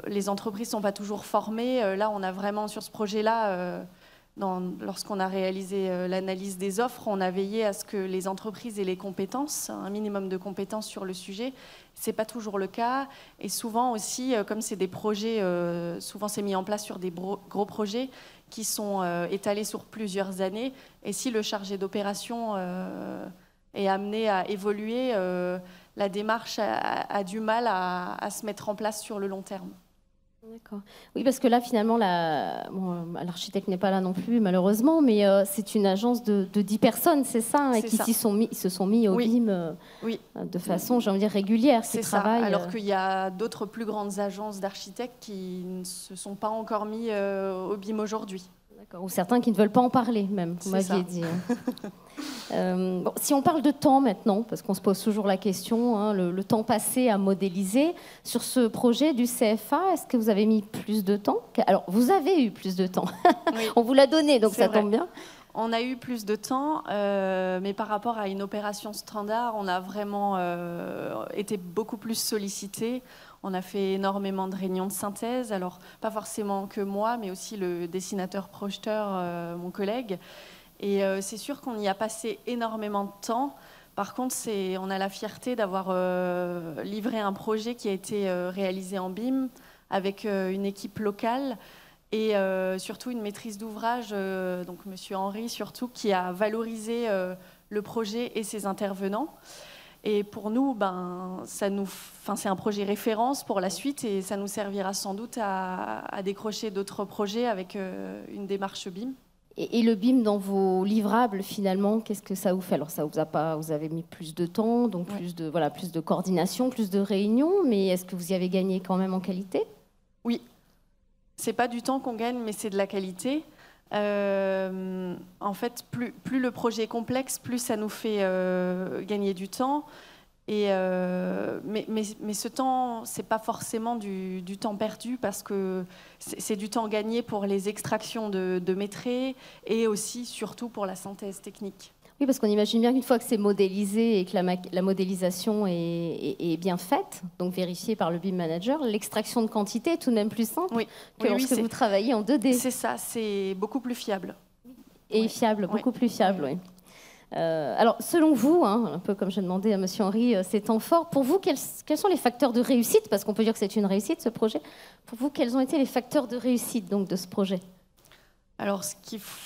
les entreprises ne sont pas toujours formées. Là, on a vraiment, sur ce projet-là, lorsqu'on a réalisé l'analyse des offres, on a veillé à ce que les entreprises aient les compétences, un minimum de compétences sur le sujet. Ce n'est pas toujours le cas. Et souvent aussi, comme c'est des projets, souvent c'est mis en place sur des gros projets qui sont étalés sur plusieurs années. Et si le chargé d'opération est amené à évoluer, la démarche a du mal à se mettre en place sur le long terme. D'accord. Oui, parce que là, finalement, l'architecte n'est pas là non plus, malheureusement, mais c'est une agence de 10 personnes, c'est ça, et qui se sont mis au BIM de façon, j'ai envie de dire, régulière, qui travaillent. Alors qu'il y a d'autres plus grandes agences d'architectes qui ne se sont pas encore mis au BIM aujourd'hui. Ou certains qui ne veulent pas en parler, même, vous m'aviez dit. Bon, si on parle de temps maintenant, parce qu'on se pose toujours la question, hein, le temps passé à modéliser, sur ce projet du CFA, est-ce que vous avez mis plus de temps? Alors, vous avez eu plus de temps. Oui. On vous l'a donné, donc ça tombe bien. On a eu plus de temps, mais par rapport à une opération standard, on a vraiment été beaucoup plus sollicité. On a fait énormément de réunions de synthèse, alors pas forcément que moi, mais aussi le dessinateur-projeteur, mon collègue. Et c'est sûr qu'on y a passé énormément de temps. Par contre, on a la fierté d'avoir livré un projet qui a été réalisé en BIM avec une équipe locale et surtout une maîtrise d'ouvrage, donc Monsieur Henry surtout, qui a valorisé le projet et ses intervenants. Et pour nous, c'est un projet référence pour la suite et ça nous servira sans doute à décrocher d'autres projets avec une démarche BIM. Et le BIM dans vos livrables, finalement, qu'est-ce que ça vous fait? Alors, vous avez mis plus de temps, donc plus de coordination, plus de réunions, mais est-ce que vous y avez gagné quand même en qualité? Oui. C'est pas du temps qu'on gagne, mais c'est de la qualité. En fait, plus le projet est complexe, plus ça nous fait gagner du temps. Mais ce temps, c'est pas forcément du temps perdu parce que c'est du temps gagné pour les extractions de métrés et aussi, surtout, pour la synthèse technique. Oui, parce qu'on imagine bien qu'une fois que c'est modélisé et que la modélisation est bien faite, donc vérifiée par le BIM Manager, l'extraction de quantité est tout de même plus simple que lorsque vous travaillez en 2D. C'est ça, c'est beaucoup plus fiable. Et fiable, beaucoup plus fiable, oui. Alors, selon vous, un peu comme je demandais à M. Henry, ces temps forts, pour vous, quels sont les facteurs de réussite? Parce qu'on peut dire que c'est une réussite, ce projet. Pour vous, quels ont été les facteurs de réussite donc, de ce projet? Alors,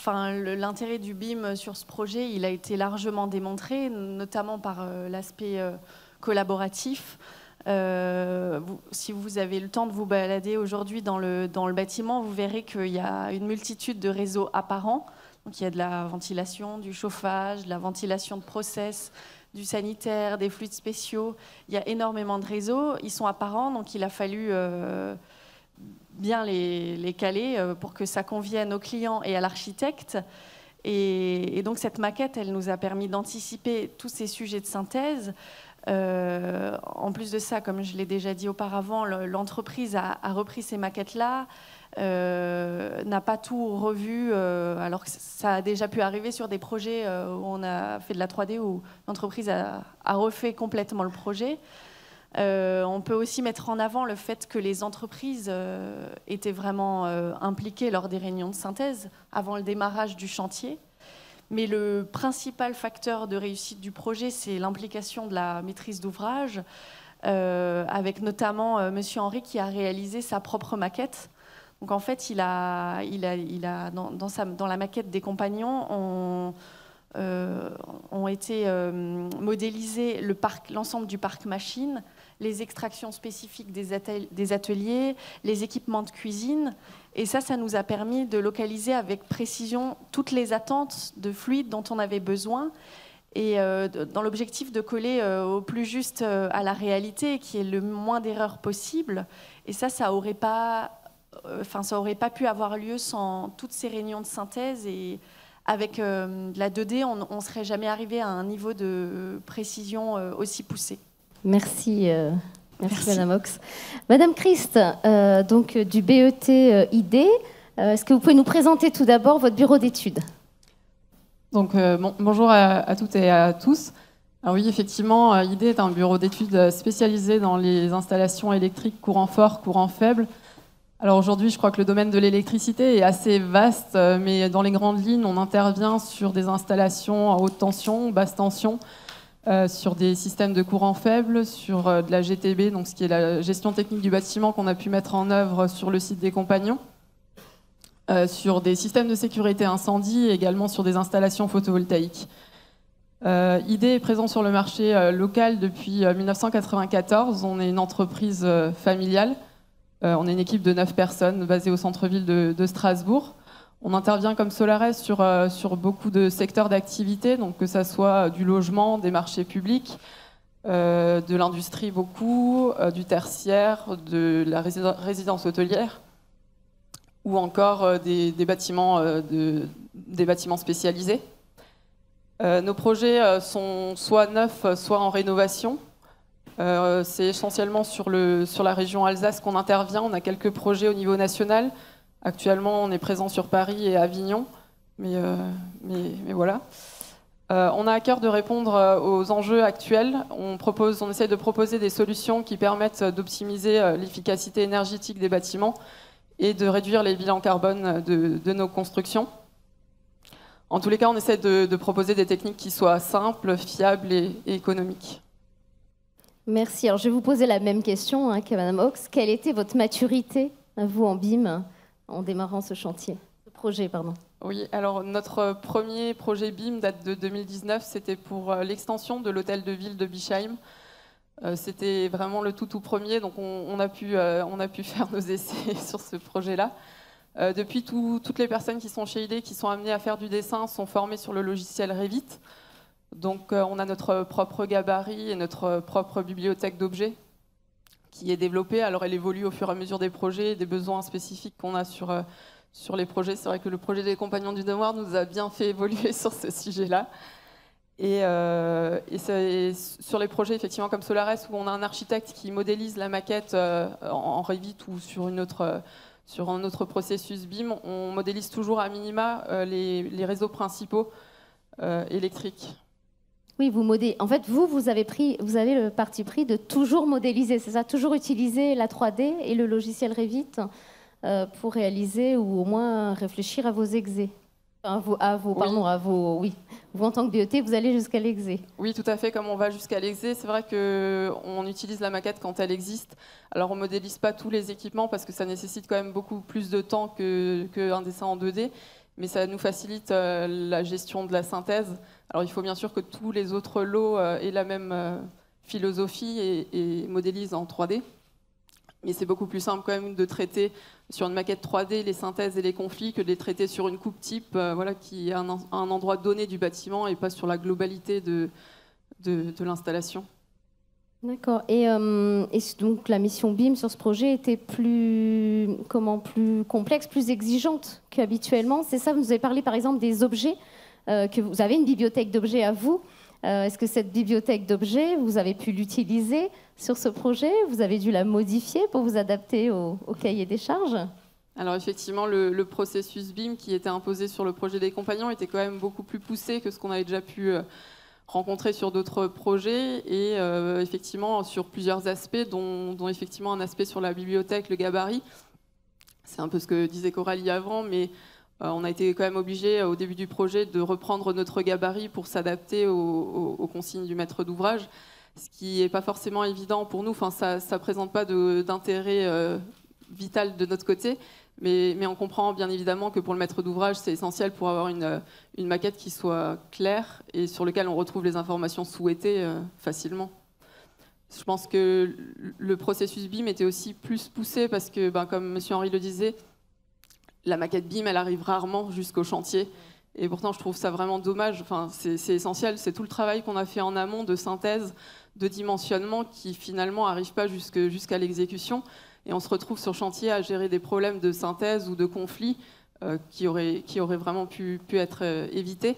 l'intérêt du BIM sur ce projet, il a été largement démontré, notamment par l'aspect collaboratif. Si vous avez le temps de vous balader aujourd'hui dans le bâtiment, vous verrez qu'il y a une multitude de réseaux apparents. Donc, il y a de la ventilation, du chauffage, de la ventilation de process, du sanitaire, des fluides spéciaux. Il y a énormément de réseaux. Ils sont apparents, donc il a fallu bien les caler pour que ça convienne aux clients et à l'architecte. Et donc cette maquette, elle nous a permis d'anticiper tous ces sujets de synthèse. En plus de ça, comme je l'ai déjà dit auparavant, l'entreprise a repris ces maquettes-là, n'a pas tout revu, alors que ça a déjà pu arriver sur des projets où on a fait de la 3D, où l'entreprise a refait complètement le projet. On peut aussi mettre en avant le fait que les entreprises étaient vraiment impliquées lors des réunions de synthèse avant le démarrage du chantier. Mais le principal facteur de réussite du projet, c'est l'implication de la maîtrise d'ouvrage, avec notamment M. Henry qui a réalisé sa propre maquette. Donc en fait, dans la maquette des compagnons, ont été modélisés l'ensemble du parc machine, les extractions spécifiques des ateliers, les équipements de cuisine. Et ça nous a permis de localiser avec précision toutes les attentes de fluides dont on avait besoin. Et dans l'objectif de coller au plus juste à la réalité, qui est le moins d'erreurs possible. Et ça aurait pas pu avoir lieu sans toutes ces réunions de synthèse. Et avec la 2D, on ne serait jamais arrivé à un niveau de précision aussi poussé. Merci. Merci Madame Ox. Madame Christ, donc du BET ID, est-ce que vous pouvez nous présenter tout d'abord votre bureau d'études? Donc, bonjour à toutes et à tous. Alors oui, effectivement, ID est un bureau d'études spécialisé dans les installations électriques courant fort, courant faible. Alors aujourd'hui, je crois que le domaine de l'électricité est assez vaste, mais dans les grandes lignes, on intervient sur des installations à haute tension, basse tension, sur des systèmes de courant faible, sur de la GTB, donc ce qui est la gestion technique du bâtiment qu'on a pu mettre en œuvre sur le site des Compagnons, sur des systèmes de sécurité incendie et également sur des installations photovoltaïques. ID est présent sur le marché local depuis 1994. On est une entreprise familiale On est une équipe de 9 personnes basée au centre-ville de Strasbourg. On intervient comme Solares sur beaucoup de secteurs d'activité, donc que ça soit du logement, des marchés publics, de l'industrie beaucoup, du tertiaire, de la résidence hôtelière, ou encore des bâtiments spécialisés. Nos projets sont soit neufs, soit en rénovation. C'est essentiellement sur la région Alsace qu'on intervient. On a quelques projets au niveau national. Actuellement, on est présent sur Paris et Avignon, mais voilà. On a à cœur de répondre aux enjeux actuels. On essaie de proposer des solutions qui permettent d'optimiser l'efficacité énergétique des bâtiments et de réduire les bilans carbone de nos constructions. En tous les cas, on essaie de proposer des techniques qui soient simples, fiables et économiques. Merci. Alors, je vais vous poser la même question qu'à Mme Ox. Quelle était votre maturité, vous, en BIM, en démarrant ce chantier, ce projet, pardon? Oui, alors notre premier projet BIM date de 2019. C'était pour l'extension de l'hôtel de ville de Bischheim. C'était vraiment le tout premier, donc on a pu faire nos essais sur ce projet-là. Depuis, toutes les personnes qui sont chez IDE, qui sont amenées à faire du dessin, sont formées sur le logiciel Revit. Donc on a notre propre gabarit et notre propre bibliothèque d'objets qui est développée. Alors elle évolue au fur et à mesure des projets, des besoins spécifiques qu'on a sur les projets. C'est vrai que le projet des Compagnons du Devoir nous a bien fait évoluer sur ce sujet-là. Et sur les projets effectivement comme Solares, où on a un architecte qui modélise la maquette en Revit ou sur un autre processus BIM, on modélise toujours à minima les réseaux principaux électriques. Oui, en fait, vous avez le parti pris de toujours modéliser, c'est ça, toujours utiliser la 3D et le logiciel Revit pour réaliser ou au moins réfléchir à vos exés. Vous en tant que BET, vous allez jusqu'à l'exé. Oui, tout à fait, comme on va jusqu'à l'exé. C'est vrai qu'on utilise la maquette quand elle existe. Alors on ne modélise pas tous les équipements parce que ça nécessite quand même beaucoup plus de temps qu'un dessin en 2D, mais ça nous facilite la gestion de la synthèse. Alors il faut bien sûr que tous les autres lots aient la même philosophie et modélisent en 3D. Mais c'est beaucoup plus simple quand même de traiter sur une maquette 3D les synthèses et les conflits que de les traiter sur une coupe type qui est un endroit donné du bâtiment et pas sur la globalité de l'installation. D'accord. Et donc la mission BIM sur ce projet était plus complexe, plus exigeante qu'habituellement. C'est ça, vous nous avez parlé par exemple des objets, que vous avez une bibliothèque d'objets à vous. Est-ce que cette bibliothèque d'objets, vous avez pu l'utiliser sur ce projet? Vous avez dû la modifier pour vous adapter au cahier des charges? Alors effectivement, le processus BIM qui était imposé sur le projet des Compagnons était quand même beaucoup plus poussé que ce qu'on avait déjà pu rencontrer sur d'autres projets et effectivement sur plusieurs aspects, dont effectivement un aspect sur la bibliothèque, le gabarit. C'est un peu ce que disait Coralie avant, mais on a été quand même obligé au début du projet de reprendre notre gabarit pour s'adapter aux consignes du maître d'ouvrage, ce qui n'est pas forcément évident pour nous. Enfin, ça ne présente pas d'intérêt vital de notre côté, mais on comprend bien évidemment que pour le maître d'ouvrage, c'est essentiel pour avoir une maquette qui soit claire et sur laquelle on retrouve les informations souhaitées facilement. Je pense que le processus BIM était aussi plus poussé parce que, comme M. Henry le disait, la maquette BIM, elle arrive rarement jusqu'au chantier. Et pourtant, je trouve ça vraiment dommage. Enfin, c'est essentiel. C'est tout le travail qu'on a fait en amont de synthèse, de dimensionnement, qui finalement n'arrive pas jusqu'à l'exécution. Et on se retrouve sur chantier à gérer des problèmes de synthèse ou de conflits qui auraient vraiment pu être évités.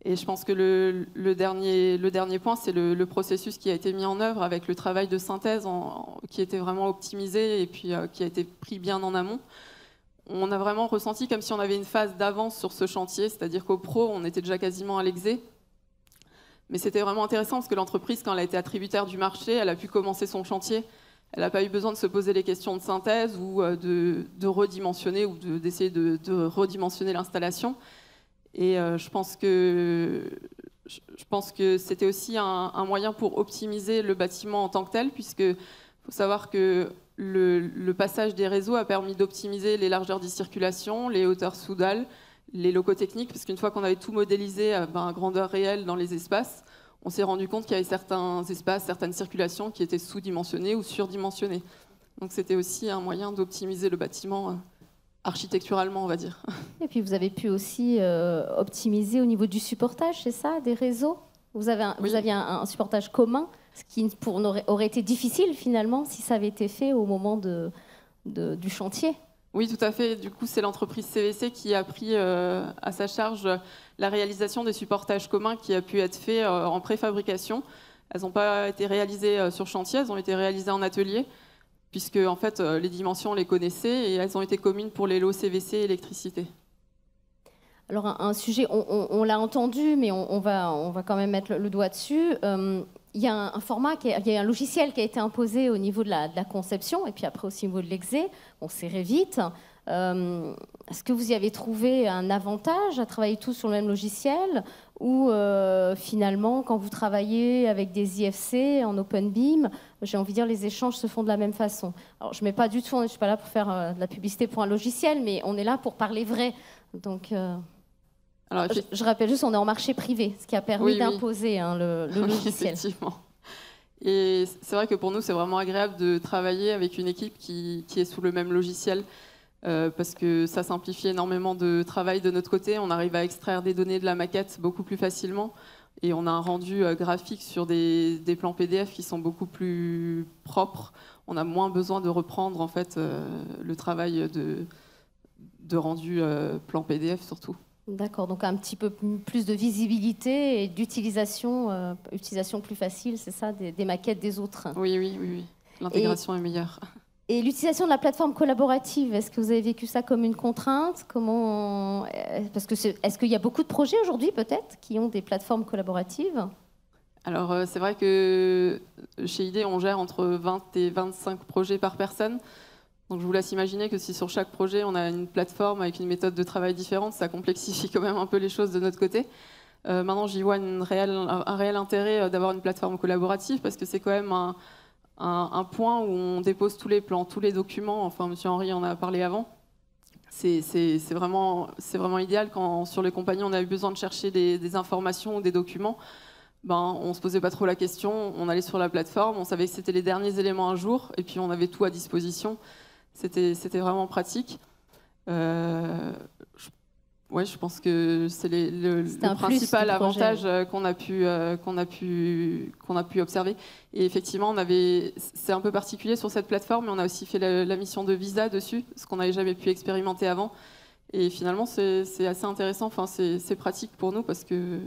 Et je pense que le dernier point, c'est le processus qui a été mis en œuvre avec le travail de synthèse qui était vraiment optimisé et puis qui a été pris bien en amont. On a vraiment ressenti comme si on avait une phase d'avance sur ce chantier, c'est-à-dire qu'au pro, on était déjà quasiment à l'exé. Mais c'était vraiment intéressant parce que l'entreprise, quand elle a été attributaire du marché, elle a pu commencer son chantier. Elle n'a pas eu besoin de se poser les questions de synthèse ou de redimensionner ou d'essayer de redimensionner l'installation. Et je pense que c'était aussi un moyen pour optimiser le bâtiment en tant que tel, puisqu'il faut savoir que le passage des réseaux a permis d'optimiser les largeurs de circulation, les hauteurs sous dalle, les locaux techniques, parce qu'une fois qu'on avait tout modélisé à grandeur réelle dans les espaces, on s'est rendu compte qu'il y avait certains espaces, certaines circulations qui étaient sous-dimensionnées ou surdimensionnées. Donc c'était aussi un moyen d'optimiser le bâtiment architecturalement, on va dire. Et puis vous avez pu aussi optimiser au niveau du supportage, c'est ça, des réseaux? Vous aviez un supportage commun, ce qui aurait été difficile finalement si ça avait été fait au moment du chantier. Oui, tout à fait. Du coup, c'est l'entreprise CVC qui a pris à sa charge la réalisation des supportages communs qui a pu être fait en préfabrication. Elles n'ont pas été réalisées sur chantier, elles ont été réalisées en atelier, puisque en fait, les dimensions, on les connaissait et elles ont été communes pour les lots CVC et électricité. Alors un sujet, on l'a entendu, mais on va quand même mettre le doigt dessus. Il y a un format, il y a un logiciel qui a été imposé au niveau de la conception, et puis après aussi au niveau de l'exé. On s'est vite. Est-ce que vous y avez trouvé un avantage à travailler tous sur le même logiciel, ou finalement, quand vous travaillez avec des IFC en Open BIM, j'ai envie de dire les échanges se font de la même façon. Alors je mets pas du tout, je suis pas là pour faire de la publicité pour un logiciel, mais on est là pour parler vrai. Donc alors, je rappelle juste, on est en marché privé, ce qui a permis d'imposer le logiciel. Effectivement. Et c'est vrai que pour nous, c'est vraiment agréable de travailler avec une équipe qui est sous le même logiciel, parce que ça simplifie énormément de travail de notre côté. On arrive à extraire des données de la maquette beaucoup plus facilement, et on a un rendu graphique sur des plans PDF qui sont beaucoup plus propres. On a moins besoin de reprendre en fait, le travail de rendu plan PDF surtout. D'accord, donc un petit peu plus de visibilité et d'utilisation utilisation plus facile, c'est ça, des maquettes des autres. Oui. L'intégration est meilleure. Et l'utilisation de la plateforme collaborative, est-ce que vous avez vécu ça comme une contrainte? Parce que est-ce qu'il y a beaucoup de projets aujourd'hui peut-être qui ont des plateformes collaboratives? Alors c'est vrai que chez ID, on gère entre 20 et 25 projets par personne. Donc je vous laisse imaginer que si sur chaque projet on a une plateforme avec une méthode de travail différente, ça complexifie quand même un peu les choses de notre côté. Maintenant j'y vois un réel intérêt d'avoir une plateforme collaborative, parce que c'est quand même un point où on dépose tous les plans, tous les documents. Enfin, M. Henry en a parlé avant. C'est vraiment idéal quand sur les compagnies on a eu besoin de chercher des informations ou des documents. On ne se posait pas trop la question, on allait sur la plateforme, on savait que c'était les derniers éléments à jour, et puis on avait tout à disposition. C'était vraiment pratique. Je pense que c'est le principal avantage qu'on a pu observer. Et effectivement, c'est un peu particulier sur cette plateforme, mais on a aussi fait la mission de visa dessus, ce qu'on n'avait jamais pu expérimenter avant. Et finalement, c'est assez intéressant. Enfin, c'est pratique pour nous parce que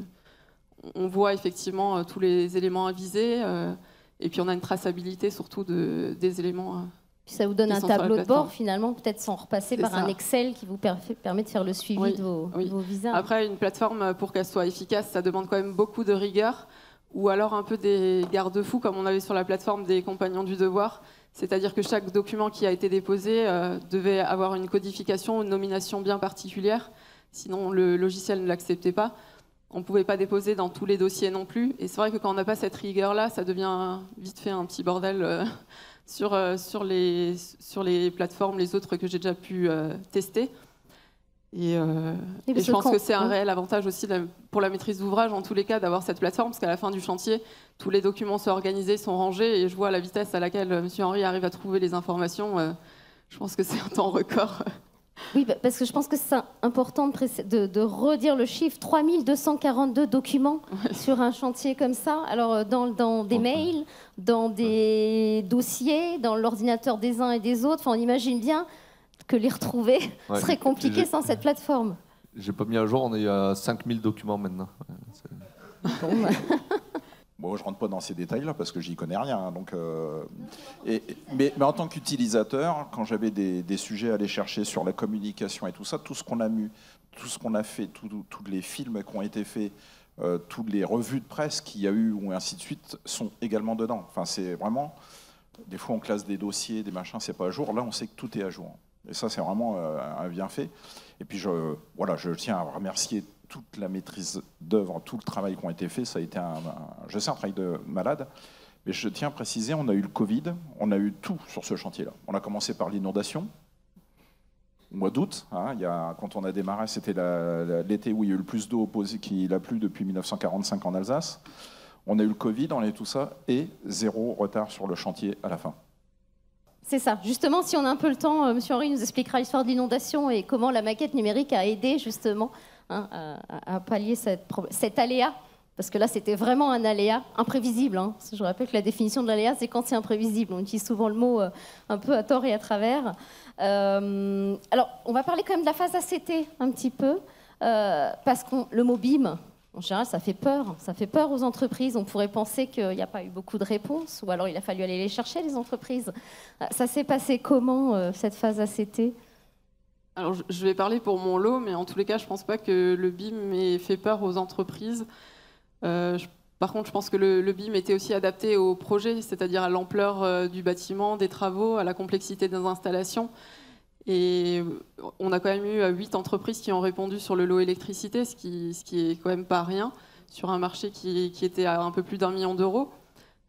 on voit effectivement tous les éléments à viser, et puis on a une traçabilité surtout des éléments. Puis ça vous donne un tableau de bord finalement, peut-être sans repasser par un Excel qui vous permet de faire le suivi de vos visas. Après, une plateforme, pour qu'elle soit efficace, ça demande quand même beaucoup de rigueur, ou alors un peu des garde-fous comme on avait sur la plateforme des Compagnons du Devoir. C'est-à-dire que chaque document qui a été déposé devait avoir une codification, une nomination bien particulière, sinon le logiciel ne l'acceptait pas. On ne pouvait pas déposer dans tous les dossiers non plus. Et c'est vrai que quand on n'a pas cette rigueur-là, ça devient vite fait un petit bordel sur les plateformes, les autres que j'ai déjà pu tester. Et je pense que c'est un réel avantage aussi pour la maîtrise d'ouvrage, en tous les cas, d'avoir cette plateforme, parce qu'à la fin du chantier, tous les documents sont organisés, sont rangés, et je vois la vitesse à laquelle M. Henry arrive à trouver les informations. Je pense que c'est un temps record. Oui, parce que je pense que c'est important de redire le chiffre, 3242 documents sur un chantier comme ça. Alors, dans des mails, dans des dossiers, dans l'ordinateur des uns et des autres, on imagine bien que les retrouver serait compliqué sans cette plateforme. J'ai pas mis à jour, on est à 5000 documents maintenant. Bon, je rentre pas dans ces détails-là parce que j'y connais rien. Donc, mais en tant qu'utilisateur, quand j'avais des sujets à aller chercher sur la communication et tout ça, tout ce qu'on a fait, tous les films qui ont été faits, toutes les revues de presse qu'il y a eu ou ainsi de suite, sont également dedans. Enfin, c'est vraiment. Des fois, on classe des dossiers, des machins, c'est pas à jour. Là, on sait que tout est à jour. Et ça, c'est vraiment un bienfait. Et puis, je tiens à remercier toute la maîtrise d'œuvre, tout le travail qui a été fait. Ça a été un travail de malade. Mais je tiens à préciser, on a eu le Covid, on a eu tout sur ce chantier-là. On a commencé par l'inondation, au mois d'août. Quand on a démarré, c'était l'été où il y a eu le plus d'eau qu'il a plu depuis 1945 en Alsace. On a eu le Covid, on a eu tout ça, et 0 retard sur le chantier à la fin. C'est ça. Justement, si on a un peu le temps, M. Henry nous expliquera l'histoire de l'inondation et comment la maquette numérique a aidé justement à pallier cet aléa. Parce que là, c'était vraiment un aléa imprévisible. Je rappelle que la définition de l'aléa, c'est quand c'est imprévisible. On utilise souvent le mot un peu à tort et à travers. Alors, on va parler quand même de la phase ACT un petit peu, parce que le mot BIM, en général, ça fait peur. Ça fait peur aux entreprises. On pourrait penser qu'il n'y a pas eu beaucoup de réponses, ou alors il a fallu aller les chercher, les entreprises. Ça s'est passé comment, cette phase ACT ? Alors, je vais parler pour mon lot, mais en tous les cas, je ne pense pas que le BIM ait fait peur aux entreprises. Par contre, je pense que le BIM était aussi adapté au projet, c'est-à-dire à l'ampleur du bâtiment, des travaux, à la complexité des installations. Et on a quand même eu 8 entreprises qui ont répondu sur le lot électricité, ce qui est quand même pas rien, sur un marché qui était à un peu plus d'1 million d'euros.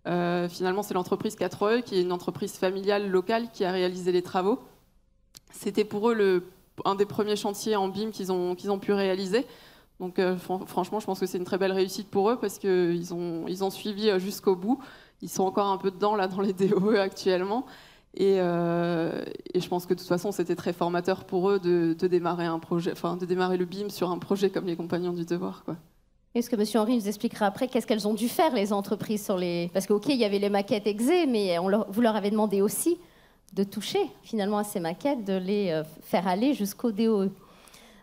Finalement, c'est l'entreprise 4E, qui est une entreprise familiale locale, qui a réalisé les travaux. C'était pour eux un des premiers chantiers en BIM qu'ils ont pu réaliser. Donc franchement, je pense que c'est une très belle réussite pour eux parce qu'ils ont suivi jusqu'au bout. Ils sont encore un peu dedans là dans les DOE actuellement. Et je pense que de toute façon, c'était très formateur pour eux de démarrer un projet, enfin de démarrer le BIM sur un projet comme les Compagnons du Devoir, quoi. Est-ce que M. Henry nous expliquera après qu'est-ce qu'elles ont dû faire, les entreprises, sur les... Parce qu'il y avait les maquettes exé, mais vous leur avez demandé aussi de toucher finalement à ces maquettes, de les faire aller jusqu'au DOE.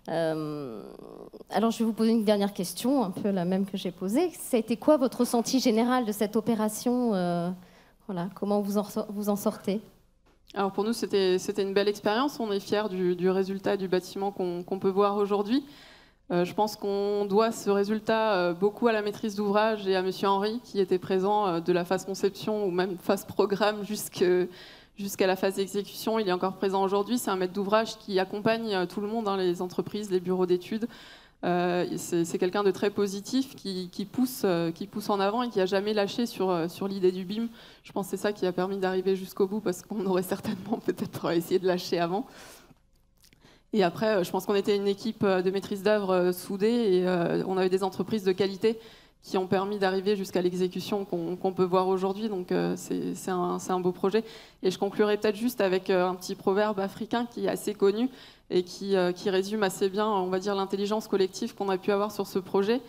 Alors je vais vous poser une dernière question, un peu la même que j'ai posée. Ça a été quoi votre ressenti général de cette opération voilà, comment vous en sortez? Alors pour nous, c'était une belle expérience. On est fiers du résultat du bâtiment qu'on peut voir aujourd'hui. Je pense qu'on doit ce résultat beaucoup à la maîtrise d'ouvrage et à M. Henry, qui était présent de la phase conception ou même phase programme jusqu'à la phase d'exécution. Il est encore présent aujourd'hui. C'est un maître d'ouvrage qui accompagne tout le monde, les entreprises, les bureaux d'études. C'est quelqu'un de très positif qui pousse en avant et qui n'a jamais lâché sur l'idée du BIM. Je pense que c'est ça qui a permis d'arriver jusqu'au bout, parce qu'on aurait certainement peut-être essayé de lâcher avant. Et après, je pense qu'on était une équipe de maîtrise d'œuvre soudée et on avait des entreprises de qualité qui ont permis d'arriver jusqu'à l'exécution qu'on peut voir aujourd'hui. Donc c'est un beau projet. Et je conclurai peut-être juste avec un petit proverbe africain qui est assez connu et qui résume assez bien, on va dire, l'intelligence collective qu'on a pu avoir sur ce projet.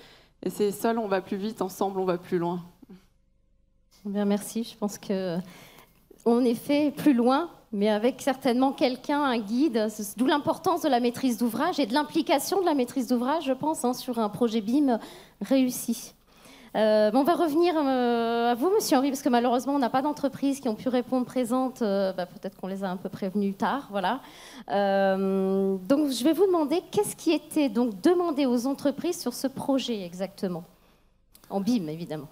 Et c'est seul, on va plus vite, ensemble, on va plus loin. Bien, merci. Je pense qu'on est fait plus loin, mais avec certainement quelqu'un, un guide. D'où l'importance de la maîtrise d'ouvrage et de l'implication de la maîtrise d'ouvrage, je pense, sur un projet BIM réussi. On va revenir à vous, Monsieur Henry, parce que malheureusement, on n'a pas d'entreprises qui ont pu répondre présentes. Peut-être qu'on les a un peu prévenues tard. Voilà. Donc, je vais vous demander qu'est-ce qui était donc demandé aux entreprises sur ce projet exactement, en BIM, évidemment.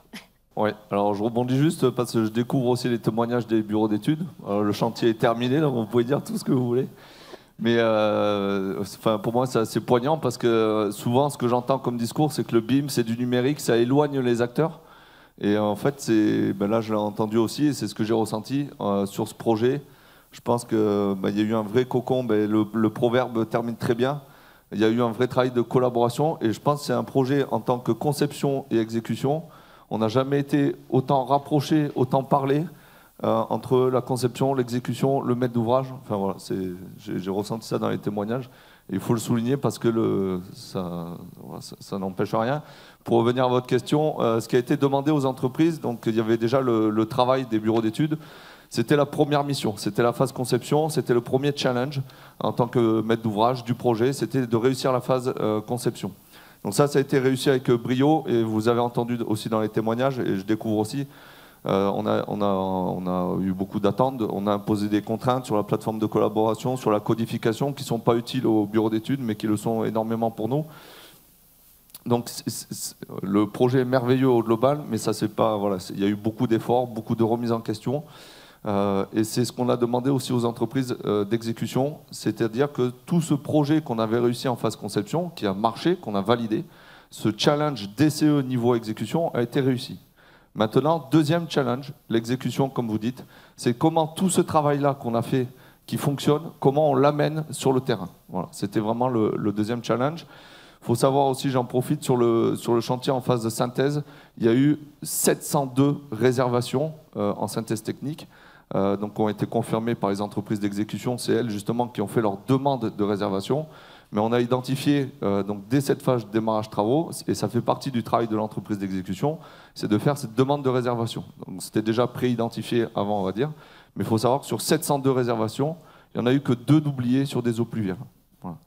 Oui, alors je rebondis juste parce que je découvre aussi les témoignages des bureaux d'études. Le chantier est terminé, donc vous pouvez dire tout ce que vous voulez. Mais pour moi, c'est assez poignant parce que souvent, ce que j'entends comme discours, c'est que le BIM, c'est du numérique, ça éloigne les acteurs. Et en fait, là, je l'ai entendu aussi et c'est ce que j'ai ressenti sur ce projet. Je pense qu'il y a eu un vrai cocon, le proverbe termine très bien. Il y a eu un vrai travail de collaboration et je pense que c'est un projet en tant que conception et exécution. On n'a jamais été autant rapprochés, autant parlé. Entre la conception, l'exécution, le maître d'ouvrage. Enfin voilà, j'ai ressenti ça dans les témoignages. Et il faut le souligner parce que ça n'empêche rien. Pour revenir à votre question, ce qui a été demandé aux entreprises, donc il y avait déjà le travail des bureaux d'études. C'était la première mission, c'était la phase conception, c'était le premier challenge en tant que maître d'ouvrage du projet, c'était de réussir la phase conception. Donc ça a été réussi avec brio et vous avez entendu aussi dans les témoignages et je découvre aussi. On a eu beaucoup d'attentes, on a imposé des contraintes sur la plateforme de collaboration, sur la codification qui ne sont pas utiles au bureau d'études mais qui le sont énormément pour nous. Donc le projet est merveilleux au global, mais ça c'est pas, voilà, il y a eu beaucoup d'efforts, beaucoup de remises en question. Et c'est ce qu'on a demandé aussi aux entreprises d'exécution, c'est-à-dire que tout ce projet qu'on avait réussi en phase conception, qui a marché, qu'on a validé, ce challenge DCE niveau exécution a été réussi. Maintenant, deuxième challenge, l'exécution, comme vous dites, c'est comment tout ce travail-là qu'on a fait, qui fonctionne, comment on l'amène sur le terrain. Voilà, c'était vraiment le deuxième challenge. Il faut savoir aussi, j'en profite, sur le chantier en phase de synthèse, il y a eu 702 réservations en synthèse technique, donc qui ont été confirmées par les entreprises d'exécution. C'est elles justement qui ont fait leur demande de réservation. Mais on a identifié, donc dès cette phase de démarrage travaux, et ça fait partie du travail de l'entreprise d'exécution, c'est de faire cette demande de réservation. Donc c'était déjà pré-identifié avant, on va dire. Mais il faut savoir que sur 702 réservations, il n'y en a eu que 2 d'oubliés sur des eaux pluviales. Voilà.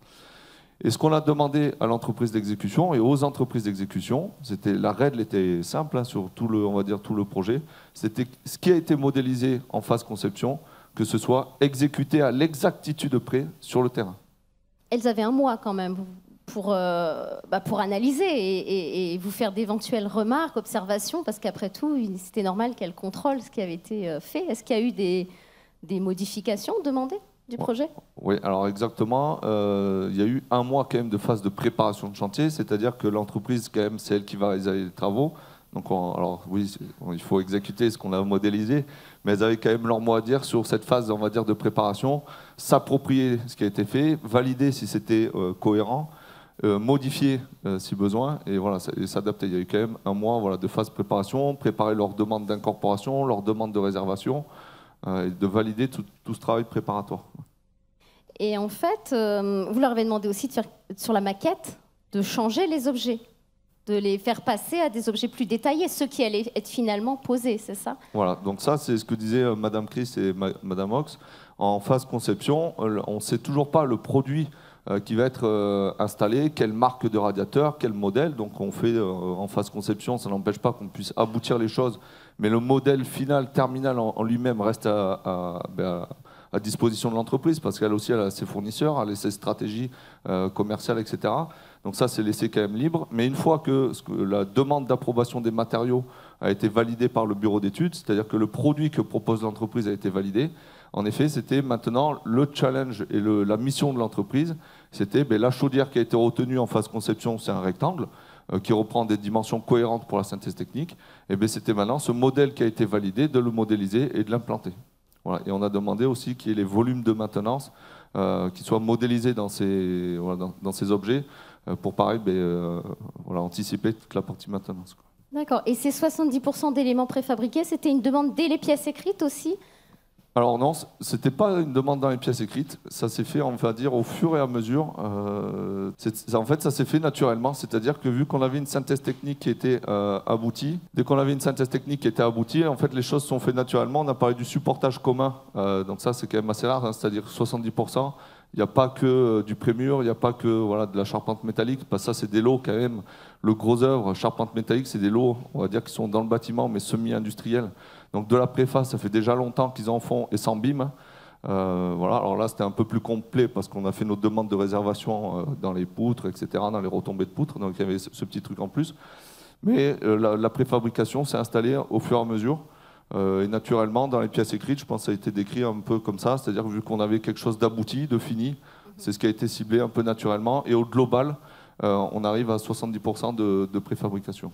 Et ce qu'on a demandé à l'entreprise d'exécution et aux entreprises d'exécution, la règle était simple hein, sur tout le, on va dire, tout le projet, c'était ce qui a été modélisé en phase conception, que ce soit exécuté à l'exactitude près sur le terrain. Elles avaient un mois quand même pour analyser et vous faire d'éventuelles remarques, observations, parce qu'après tout, c'était normal qu'elles contrôlent ce qui avait été fait. Est-ce qu'il y a eu des modifications demandées du projet? Oui, alors exactement. Il y a eu un mois quand même de phase de préparation de chantier, c'est-à-dire que l'entreprise, quand même, c'est elle qui va réaliser les travaux. Donc, alors oui, il faut exécuter ce qu'on a modélisé, mais elles avaient quand même leur mot à dire sur cette phase, on va dire, de préparation, s'approprier ce qui a été fait, valider si c'était cohérent, modifier si besoin, et voilà, et s'adapter. Il y a eu quand même un mois voilà, de phase de préparation, préparer leurs demandes d'incorporation, leurs demandes de réservation, et de valider tout ce travail préparatoire. Et en fait, vous leur avez demandé aussi de faire, sur la maquette, de changer les objets, de les faire passer à des objets plus détaillés, ceux qui allaient être finalement posés, c'est ça? Voilà, donc ça c'est ce que disaient Madame Chris et Madame Ox. En phase conception, on ne sait toujours pas le produit qui va être installé, quelle marque de radiateur, quel modèle. Donc on fait en phase conception, ça n'empêche pas qu'on puisse aboutir les choses, mais le modèle final, terminal en lui-même reste à disposition de l'entreprise, parce qu'elle aussi elle a ses fournisseurs, elle a ses stratégies commerciales, etc. Donc ça, c'est laissé quand même libre. Mais une fois que la demande d'approbation des matériaux a été validée par le bureau d'études, c'est-à-dire que le produit que propose l'entreprise a été validé, en effet, c'était maintenant le challenge et la mission de l'entreprise. C'était la chaudière qui a été retenue en phase conception, c'est un rectangle qui reprend des dimensions cohérentes pour la synthèse technique. Et c'était maintenant ce modèle qui a été validé, de le modéliser et de l'implanter. Voilà. Et on a demandé aussi qu'il y ait les volumes de maintenance qui soient modélisés dans ces objets pour pareil, anticiper toute la partie maintenance. D'accord. Et ces 70% d'éléments préfabriqués, c'était une demande dès les pièces écrites aussi? Alors non, c'était pas une demande dans les pièces écrites. Ça s'est fait, on va dire, au fur et à mesure. En fait, ça s'est fait naturellement. C'est-à-dire que vu qu'on avait une synthèse technique qui était aboutie, dès qu'on avait une synthèse technique qui était aboutie, en fait, les choses sont faites naturellement. On a parlé du supportage commun. Donc ça, c'est quand même assez rare. Hein, c'est-à-dire 70%. Il n'y a pas que du prémur, il n'y a pas que de la charpente métallique, parce que ça c'est des lots quand même. Le gros œuvre, charpente métallique, c'est des lots, on va dire, qui sont dans le bâtiment, mais semi-industriels. Donc de la préface, ça fait déjà longtemps qu'ils en font, et sans BIM. Alors là c'était un peu plus complet, parce qu'on a fait nos demandes de réservation dans les poutres, etc., dans les retombées de poutres, donc il y avait ce petit truc en plus. Mais la préfabrication s'est installée au fur et à mesure. Et naturellement, dans les pièces écrites, je pense que ça a été décrit un peu comme ça, c'est-à-dire vu qu'on avait quelque chose d'abouti, de fini, c'est ce qui a été ciblé un peu naturellement. Et au global, on arrive à 70% de préfabrication.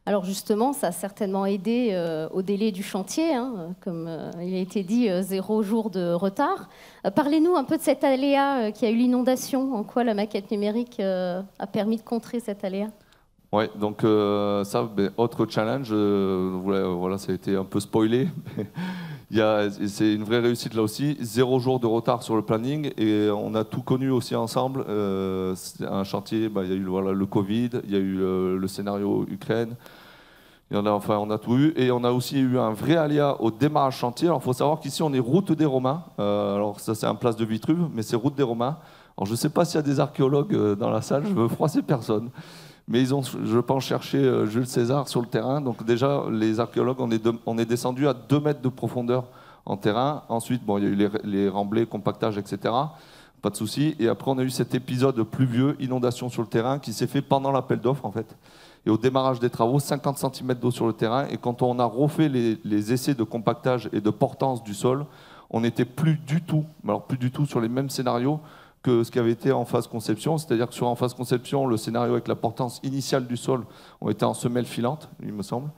Alors justement, ça a certainement aidé au délai du chantier, hein, comme il a été dit, 0 jour de retard. Parlez-nous un peu de cet aléa qui a eu l'inondation, en quoi la maquette numérique a permis de contrer cet aléa? Oui, donc autre challenge, ça a été un peu spoilé. C'est une vraie réussite là aussi, 0 jour de retard sur le planning, et on a tout connu aussi ensemble. C'est un chantier, il y a eu le Covid, il y a eu le scénario Ukraine, on a tout eu, et on a aussi eu un vrai aléa au démarrage chantier. Alors il faut savoir qu'ici on est route des Romains, alors ça c'est un place de Vitruve, mais c'est route des Romains. Alors je ne sais pas s'il y a des archéologues dans la salle, je veux froisser personne. Mais ils ont, je pense, cherché Jules César sur le terrain. Donc déjà, les archéologues, on est descendu à 2 mètres de profondeur en terrain. Ensuite, il y a eu les remblais, compactage, etc. Pas de souci. Et après, on a eu cet épisode pluvieux, inondation sur le terrain, qui s'est fait pendant l'appel d'offres, en fait. Et au démarrage des travaux, 50 cm d'eau sur le terrain. Et quand on a refait les essais de compactage et de portance du sol, on n'était plus du tout sur les mêmes scénarios que ce qui avait été en phase conception, c'est-à-dire que en phase conception, le scénario avec la portance initiale du sol, on était en semelle filante, il me semble,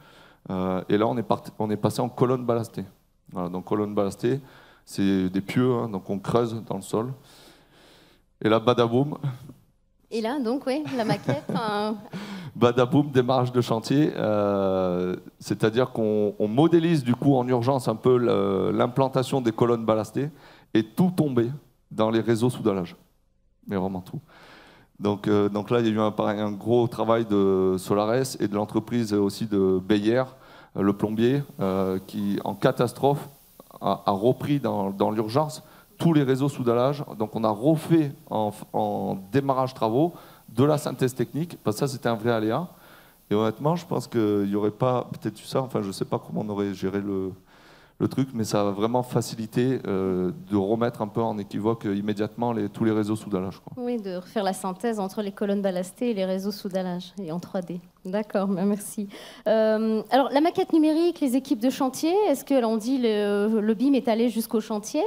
et là on est passé en colonne ballastée. Voilà, donc colonne ballastée, c'est des pieux, hein, donc on creuse dans le sol, et là badaboum. Et là donc oui, la maquette. badaboum, démarrage de chantier. C'est-à-dire qu'on modélise du coup en urgence un peu l'implantation des colonnes ballastées et tout tomber dans les réseaux sous dallage. Mais vraiment tout. Donc là, il y a eu un gros travail de Solares et de l'entreprise aussi de Bayer, le plombier, qui en catastrophe a repris dans l'urgence tous les réseaux sous dallage. Donc on a refait en démarrage travaux de la synthèse technique, parce que ça c'était un vrai aléa. Et honnêtement, je pense qu'il n'y aurait pas peut-être eu ça, enfin je ne sais pas comment on aurait géré le truc, mais ça a vraiment facilité de remettre un peu en équivoque immédiatement tous les réseaux sous dallage. Oui, de refaire la synthèse entre les colonnes ballastées et les réseaux sous dallage, et en 3D. D'accord, merci. Alors, la maquette numérique, les équipes de chantier, est-ce que, on dit, le BIM est allé jusqu'au chantier?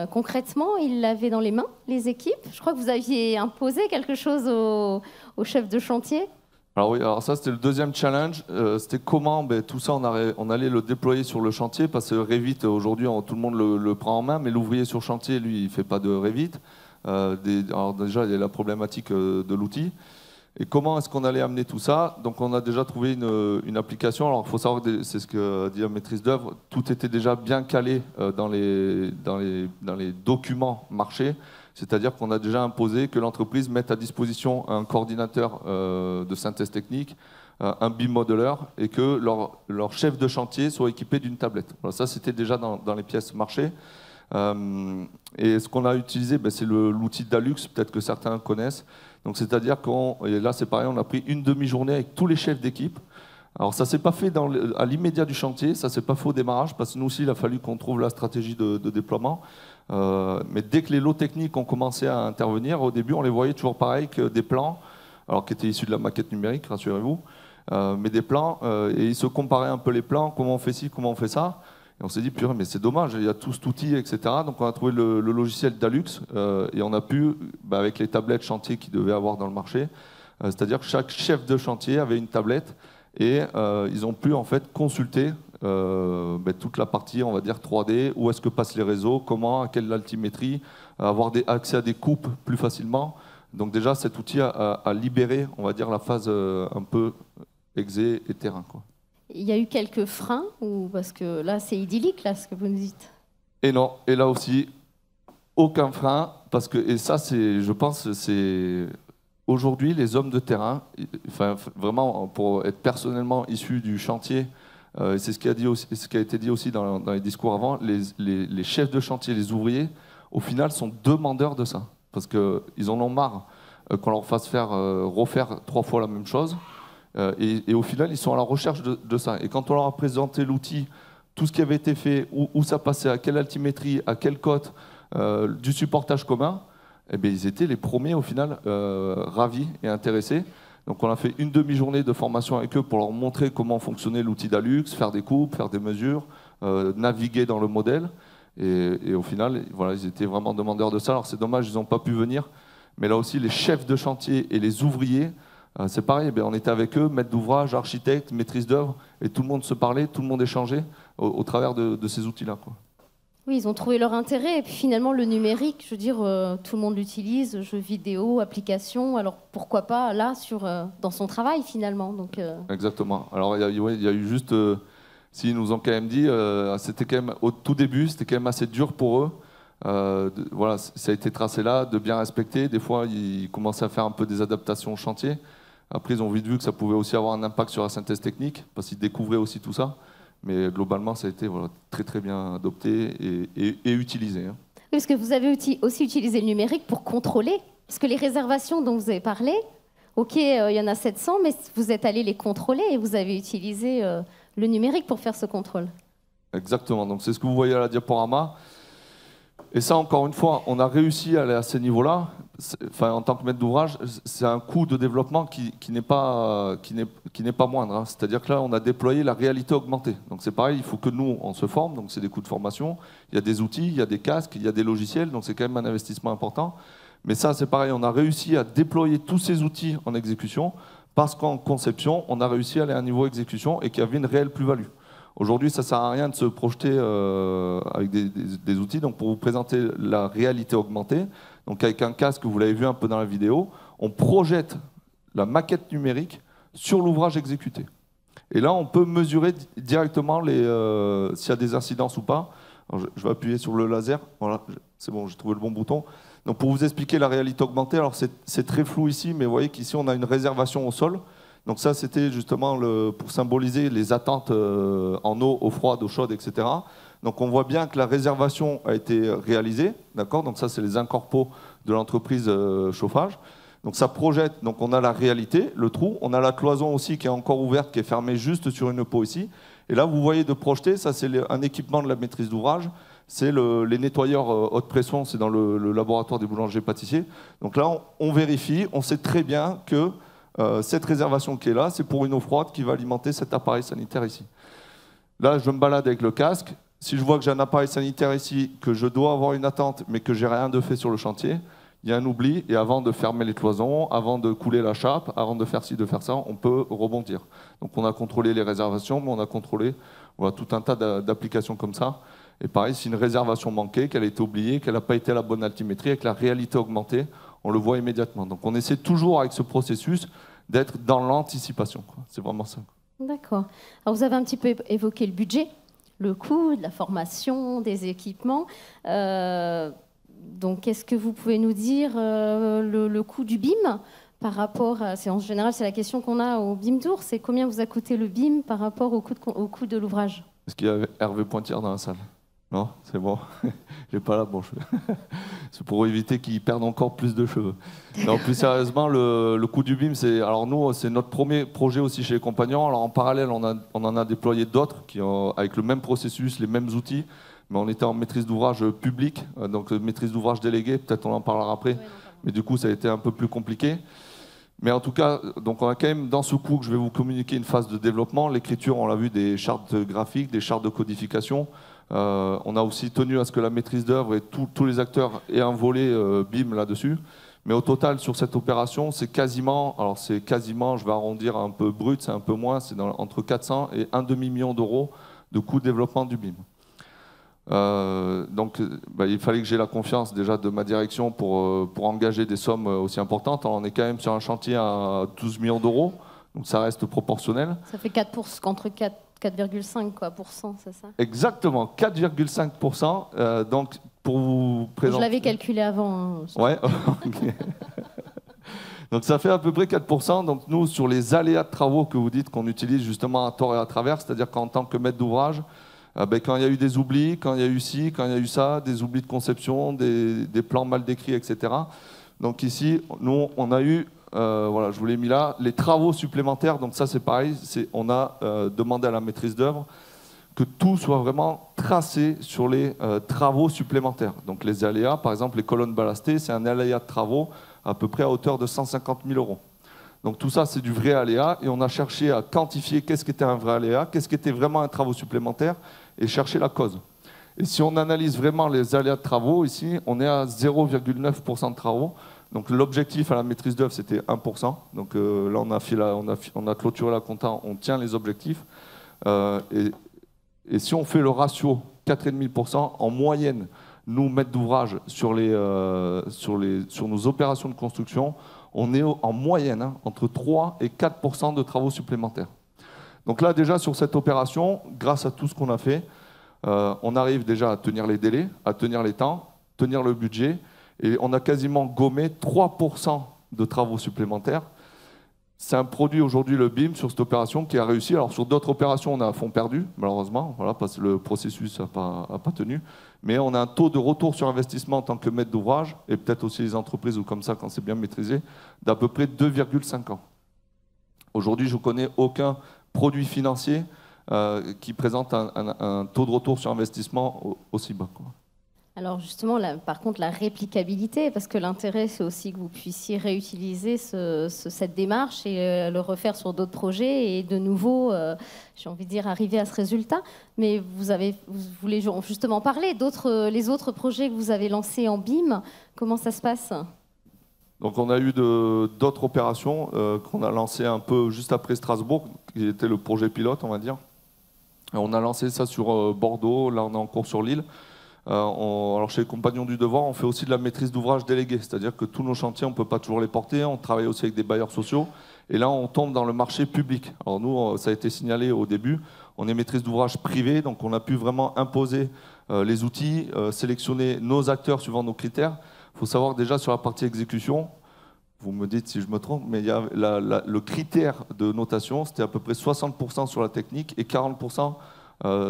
Concrètement, ils l'avaient dans les mains, les équipes? Je crois que vous aviez imposé quelque chose au chef de chantier. Alors oui, alors ça c'était le deuxième challenge, c'était comment tout ça on allait le déployer sur le chantier, parce que Revit aujourd'hui tout le monde le prend en main, mais l'ouvrier sur chantier lui il fait pas de Revit. Alors déjà il y a la problématique de l'outil. Et comment est-ce qu'on allait amener tout ça? Donc on a déjà trouvé une application. Alors il faut savoir que c'est ce que dit la maîtrise d'œuvre, tout était déjà bien calé dans les documents marchés. C'est-à-dire qu'on a déjà imposé que l'entreprise mette à disposition un coordinateur de synthèse technique, un BIM modeler, et que leur chef de chantier soit équipé d'une tablette. Voilà, ça, c'était déjà dans les pièces marché. Et ce qu'on a utilisé, c'est l'outil Dalux, peut-être que certains connaissent. Donc, c'est-à-dire et là, c'est pareil, on a pris une demi-journée avec tous les chefs d'équipe. Alors, ça ne s'est pas fait à l'immédiat du chantier, ça ne s'est pas fait au démarrage, parce que nous aussi, il a fallu qu'on trouve la stratégie de déploiement. Mais dès que les lots techniques ont commencé à intervenir, au début, on les voyait toujours pareil que des plans, alors qui étaient issus de la maquette numérique, rassurez-vous, mais des plans, et ils se comparaient un peu les plans, comment on fait ci, comment on fait ça. Et on s'est dit, purée, mais c'est dommage, il y a tout cet outil, etc. Donc on a trouvé le logiciel Dalux, et on a pu, avec les tablettes chantier qu'ils devaient avoir dans le marché, c'est-à-dire que chaque chef de chantier avait une tablette, et ils ont pu en fait consulter toute la partie, on va dire 3D, où est-ce que passent les réseaux, comment, à quelle altimétrie, avoir accès à des coupes plus facilement. Donc déjà, cet outil a libéré, on va dire, la phase un peu exé et terrain, quoi. Il y a eu quelques freins, parce que là, c'est idyllique, là, ce que vous nous dites. Et non, et là aussi, aucun frein, parce que, et ça, je pense, c'est aujourd'hui, les hommes de terrain, enfin, vraiment, pour être personnellement issu du chantier, c'est ce qui a été dit aussi dans les discours avant, les chefs de chantier, les ouvriers, au final, sont demandeurs de ça. Parce qu'ils en ont marre qu'on leur fasse refaire 3 fois la même chose. Et au final, ils sont à la recherche de ça. Et quand on leur a présenté l'outil, tout ce qui avait été fait, où ça passait, à quelle altimétrie, à quelle cote, du supportage commun, eh bien, ils étaient les premiers, au final, ravis et intéressés. Donc on a fait une demi-journée de formation avec eux pour leur montrer comment fonctionnait l'outil Dalux, faire des coupes, faire des mesures, naviguer dans le modèle. Et au final, voilà, ils étaient vraiment demandeurs de ça. Alors c'est dommage, ils n'ont pas pu venir. Mais là aussi, les chefs de chantier et les ouvriers, c'est pareil, on était avec eux, maître d'ouvrage, architecte, maîtrise d'œuvre, et tout le monde se parlait, tout le monde échangeait au travers de ces outils-là, quoi. Oui, ils ont trouvé leur intérêt. Et puis finalement, le numérique, je veux dire, tout le monde l'utilise, jeux vidéo, applications. Alors pourquoi pas là, dans son travail finalement. Donc, Exactement. Alors il y a eu juste, s'ils nous ont quand même dit, c'était quand même au tout début, c'était quand même assez dur pour eux. Voilà, ça a été tracé là, de bien respecter. Des fois, ils commençaient à faire un peu des adaptations au chantier. Après, ils ont vite vu que ça pouvait aussi avoir un impact sur la synthèse technique, parce qu'ils découvraient aussi tout ça. Mais globalement, ça a été très très bien adopté et utilisé. Hein. Oui, parce que vous avez aussi utilisé le numérique pour contrôler. Parce que les réservations dont vous avez parlé, ok, il y en a 700, mais vous êtes allé les contrôler et vous avez utilisé le numérique pour faire ce contrôle. Exactement, donc c'est ce que vous voyez à la diaporama. Et ça, encore une fois, on a réussi à aller à ces niveaux-là. Enfin, en tant que maître d'ouvrage, c'est un coût de développement qui n'est pas moindre. Hein. C'est-à-dire que là, on a déployé la réalité augmentée. Donc c'est pareil, il faut que nous, on se forme. Donc c'est des coûts de formation. Il y a des outils, il y a des casques, il y a des logiciels. Donc c'est quand même un investissement important. Mais ça, c'est pareil, on a réussi à déployer tous ces outils en exécution parce qu'en conception, on a réussi à aller à un niveau exécution et qu'il y avait une réelle plus-value. Aujourd'hui, ça ne sert à rien de se projeter avec des outils. Donc, pour vous présenter la réalité augmentée, donc avec un casque, vous l'avez vu un peu dans la vidéo, on projette la maquette numérique sur l'ouvrage exécuté. Et là, on peut mesurer directement s'il y a des incidences ou pas. Alors, je vais appuyer sur le laser. Voilà, c'est bon, j'ai trouvé le bon bouton. Donc, pour vous expliquer la réalité augmentée, alors c'est très flou ici, mais vous voyez qu'ici, on a une réservation au sol. Donc ça, c'était justement pour symboliser les attentes en eau froide, eau chaude, etc. Donc on voit bien que la réservation a été réalisée. D'accord. Donc ça, c'est les incorpos de l'entreprise chauffage. Donc ça projette, donc on a la réalité, le trou, on a la cloison aussi qui est encore ouverte, qui est fermée juste sur une peau ici. Et là, vous voyez de projeter, ça c'est un équipement de la maîtrise d'ouvrage, c'est les nettoyeurs haute pression, c'est dans le laboratoire des boulangers-pâtissiers. Donc là, on vérifie, on sait très bien que cette réservation qui est là, c'est pour une eau froide qui va alimenter cet appareil sanitaire ici. Là, je me balade avec le casque. Si je vois que j'ai un appareil sanitaire ici, que je dois avoir une attente, mais que j'ai rien de fait sur le chantier, il y a un oubli, et avant de fermer les cloisons, avant de couler la chape, avant de faire ci, de faire ça, on peut rebondir. Donc on a contrôlé les réservations, mais on a contrôlé tout un tas d'applications comme ça. Et pareil, si une réservation manquait, qu'elle a été oubliée, qu'elle n'a pas été à la bonne altimétrie, avec la réalité augmentée, on le voit immédiatement. Donc on essaie toujours avec ce processus d'être dans l'anticipation. C'est vraiment ça. D'accord. Alors vous avez un petit peu évoqué le budget, le coût de la formation, des équipements. Donc, est-ce que vous pouvez nous dire le coût du BIM par rapport à... En général, c'est la question qu'on a au BIM Tour, c'est combien vous a coûté le BIM par rapport au coût de l'ouvrage? Est-ce qu'il y a Hervé Pointière dans la salle? Non, c'est bon. J'ai pas la bouche. C'est pour éviter qu'il perde encore plus de cheveux. Non, plus sérieusement, le coût du BIM, alors nous, c'est notre premier projet aussi chez les Compagnons. Alors en parallèle, on en a déployé d'autres avec le même processus, les mêmes outils. Mais on était en maîtrise d'ouvrage public, donc maîtrise d'ouvrage déléguée, peut-être on en parlera après, mais du coup ça a été un peu plus compliqué. Mais en tout cas, donc on a quand même dans ce coup que je vais vous communiquer une phase de développement. L'écriture, on l'a vu, des chartes graphiques, des chartes de codification. On a aussi tenu à ce que la maîtrise d'œuvre et tous les acteurs aient un volet BIM là-dessus. Mais au total, sur cette opération, c'est quasiment, je vais arrondir un peu brut, c'est un peu moins, c'est entre 400 et 1,5 million d'euros de coût de développement du BIM. Donc il fallait que j'ai la confiance déjà de ma direction pour engager des sommes aussi importantes. Alors, on est quand même sur un chantier à 12 millions d'euros, donc ça reste proportionnel. Ça fait 4%, entre 4,5%, c'est ça? Exactement, 4,5%. Donc pour vous présenter... Je l'avais calculé avant. Ouais, okay. Donc ça fait à peu près 4%. Donc nous, sur les aléas de travaux que vous dites qu'on utilise justement à tort et à travers, c'est-à-dire qu'en tant que maître d'ouvrage, quand il y a eu des oublis, quand il y a eu ci, quand il y a eu ça, des oublis de conception, des plans mal décrits, etc. Donc ici, nous, on a eu, voilà, je vous l'ai mis là, les travaux supplémentaires. Donc ça, c'est pareil, on a demandé à la maîtrise d'œuvre que tout soit vraiment tracé sur les travaux supplémentaires. Donc les aléas, par exemple, les colonnes ballastées, c'est un aléa de travaux à peu près à hauteur de 150 000 euros. Donc tout ça, c'est du vrai aléa, et on a cherché à quantifier qu'est-ce qui était un vrai aléa, qu'est-ce qui était vraiment un travaux supplémentaire, et chercher la cause. Et si on analyse vraiment les aléas de travaux, ici, on est à 0,9% de travaux. Donc l'objectif à la maîtrise d'œuvre, c'était 1%. Donc là, on a clôturé la compta, on tient les objectifs. Et si on fait le ratio 4,5%, en moyenne, nous, maîtres d'ouvrage, sur nos opérations de construction, on est en moyenne entre 3 et 4% de travaux supplémentaires. Donc là, déjà, sur cette opération, grâce à tout ce qu'on a fait, on arrive déjà à tenir les délais, à tenir les temps, tenir le budget, et on a quasiment gommé 3% de travaux supplémentaires. C'est un produit aujourd'hui, le BIM, sur cette opération qui a réussi. Alors sur d'autres opérations, on a un fonds perdu, malheureusement, voilà, parce que le processus n'a pas tenu. Mais on a un taux de retour sur investissement en tant que maître d'ouvrage, et peut-être aussi les entreprises ou comme ça, quand c'est bien maîtrisé, d'à peu près 2,5 ans. Aujourd'hui, je ne connais aucun produit financier qui présente un taux de retour sur investissement aussi bas, quoi. Alors justement, par contre, la réplicabilité, parce que l'intérêt, c'est aussi que vous puissiez réutiliser cette démarche et le refaire sur d'autres projets et de nouveau, j'ai envie de dire, arriver à ce résultat. Mais vous voulez justement parler les autres projets que vous avez lancés en BIM, comment ça se passe ? Donc on a eu d'autres opérations qu'on a lancées un peu juste après Strasbourg, qui était le projet pilote, on va dire. On a lancé ça sur Bordeaux, là on est en cours sur Lille. Alors chez les Compagnons du Devoir, on fait aussi de la maîtrise d'ouvrage déléguée, c'est-à-dire que tous nos chantiers, on ne peut pas toujours les porter, on travaille aussi avec des bailleurs sociaux, et là on tombe dans le marché public. Alors nous, ça a été signalé au début, on est maîtrise d'ouvrage privée, donc on a pu vraiment imposer les outils, sélectionner nos acteurs suivant nos critères. Il faut savoir déjà sur la partie exécution, vous me dites si je me trompe, mais il y a le critère de notation, c'était à peu près 60% sur la technique et 40%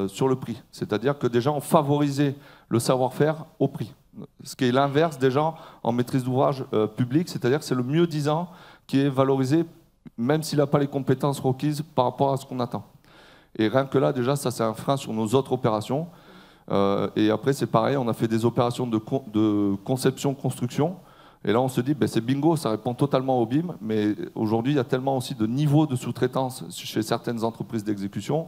sur le prix. C'est-à-dire que déjà, on favorisait le savoir-faire au prix. Ce qui est l'inverse déjà en maîtrise d'ouvrage public, c'est-à-dire que c'est le mieux disant qui est valorisé, même s'il n'a pas les compétences requises par rapport à ce qu'on attend. Et rien que là, déjà, ça c'est un frein sur nos autres opérations. Et après, c'est pareil, on a fait des opérations de conception-construction. Et là, on se dit, ben, c'est bingo, ça répond totalement au BIM, mais aujourd'hui, il y a tellement aussi de niveaux de sous-traitance chez certaines entreprises d'exécution.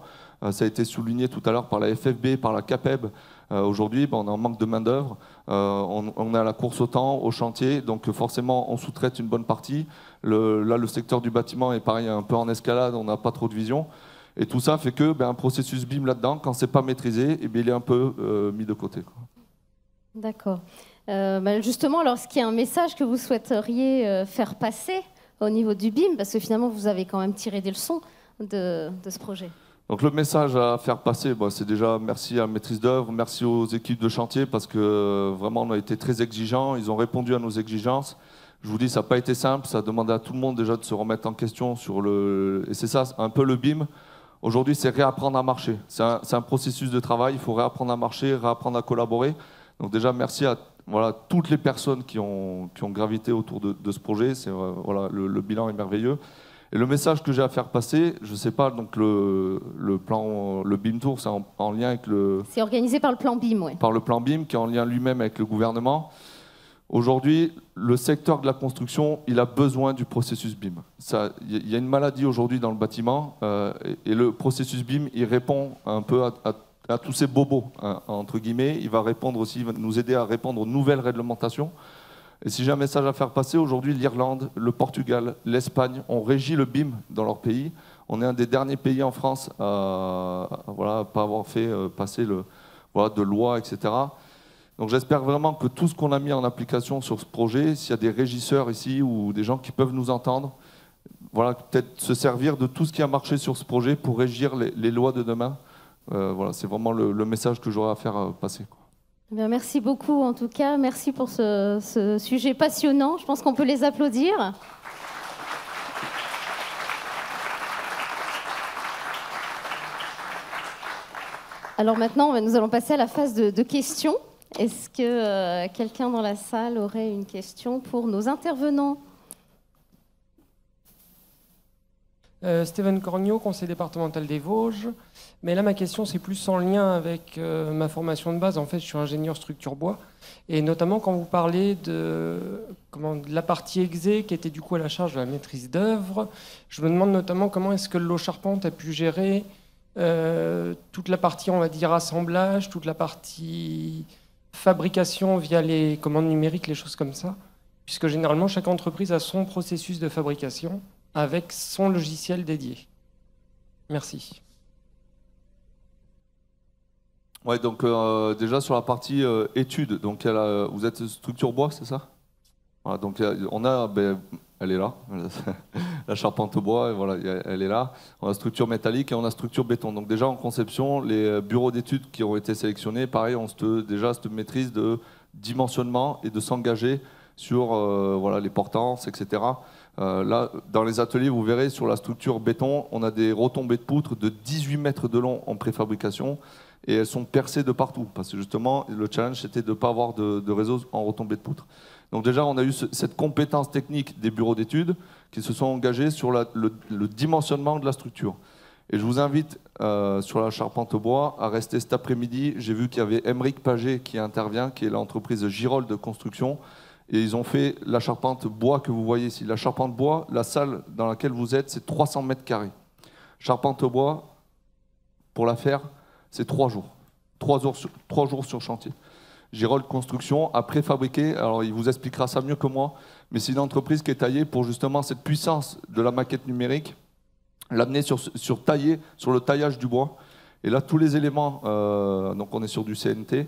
Ça a été souligné tout à l'heure par la FFB, par la CAPEB. Aujourd'hui, ben, on est en manque de main-d'œuvre, on est à la course au temps, au chantier, donc forcément, on sous-traite une bonne partie. Là, le secteur du bâtiment est pareil, un peu en escalade, on n'a pas trop de vision. Et tout ça fait que ben, un processus BIM là-dedans, quand ce n'est pas maîtrisé, eh bien, il est un peu mis de côté. D'accord. Justement, alors, est-ce qu'il y a un message que vous souhaiteriez faire passer au niveau du BIM? Parce que finalement, vous avez quand même tiré des leçons de ce projet. Donc le message à faire passer, c'est déjà merci à la maîtrise d'œuvre, merci aux équipes de chantier, parce que vraiment, on a été très exigeants, ils ont répondu à nos exigences. Je vous dis, ça n'a pas été simple, ça a demandé à tout le monde déjà de se remettre en question sur le... Et c'est ça, un peu le BIM. Aujourd'hui, c'est réapprendre à marcher. C'est un processus de travail, il faut réapprendre à marcher, réapprendre à collaborer. Donc déjà, merci à toutes les personnes qui ont gravité autour de ce projet. Le bilan est merveilleux. Et le message que j'ai à faire passer, je ne sais pas, donc le BIM Tour, c'est en lien avec le... C'est organisé par le plan BIM, oui. Par le plan BIM, qui est en lien lui-même avec le gouvernement. Aujourd'hui, le secteur de la construction, il a besoin du processus BIM. Il y a une maladie aujourd'hui dans le bâtiment, et le processus BIM, il répond un peu à tous ces bobos, hein, entre guillemets. Il va répondre aussi, il va nous aider à répondre aux nouvelles réglementations. Et si j'ai un message à faire passer, aujourd'hui, l'Irlande, le Portugal, l'Espagne ont régi le BIM dans leur pays. On est un des derniers pays en France à pas avoir fait passer de loi, etc. Donc j'espère vraiment que tout ce qu'on a mis en application sur ce projet, s'il y a des régisseurs ici ou des gens qui peuvent nous entendre, peut-être se servir de tout ce qui a marché sur ce projet pour régir les lois de demain. C'est vraiment le message que j'aurais à faire passer. Bien, merci beaucoup en tout cas, merci pour ce sujet passionnant. Je pense qu'on peut les applaudir. Alors maintenant, nous allons passer à la phase de questions. Est-ce que quelqu'un dans la salle aurait une question pour nos intervenants ? Stéphane Corniot, conseiller départemental des Vosges. Mais là, ma question, c'est plus en lien avec ma formation de base. En fait, je suis ingénieur structure bois. Et notamment, quand vous parlez de la partie exé qui était du coup à la charge de la maîtrise d'œuvre, je me demande notamment comment est-ce que l'eau charpente a pu gérer toute la partie, on va dire, assemblage, toute la partie fabrication via les commandes numériques, les choses comme ça. Puisque généralement, chaque entreprise a son processus de fabrication avec son logiciel dédié. Merci. Ouais, donc déjà sur la partie études, donc vous êtes structure bois, c'est ça? Voilà, donc on a, elle est là, la charpente bois, elle est là. On a structure métallique et on a structure béton. Donc déjà en conception, les bureaux d'études qui ont été sélectionnés, pareil, on déjà cette maîtrise de dimensionnement et de s'engager sur les portances, etc. Là, dans les ateliers, vous verrez, sur la structure béton, on a des retombées de poutres de 18 mètres de long en préfabrication et elles sont percées de partout parce que justement, le challenge, c'était de ne pas avoir de réseau en retombées de poutres. Donc déjà, on a eu cette compétence technique des bureaux d'études qui se sont engagés sur le dimensionnement de la structure. Et je vous invite sur la charpente bois à rester cet après-midi. J'ai vu qu'il y avait Émeric Paget qui intervient, qui est l'entreprise Girol de construction. Et ils ont fait la charpente bois que vous voyez ici. La charpente bois, la salle dans laquelle vous êtes, c'est 300 mètres carrés. Charpente bois, pour la faire, c'est 3 jours. 3 jours sur chantier. Girol Construction a préfabriqué, alors il vous expliquera ça mieux que moi, mais c'est une entreprise qui est taillée pour justement cette puissance de la maquette numérique, l'amener sur le taillage du bois. Et là, tous les éléments, donc on est sur du CNT,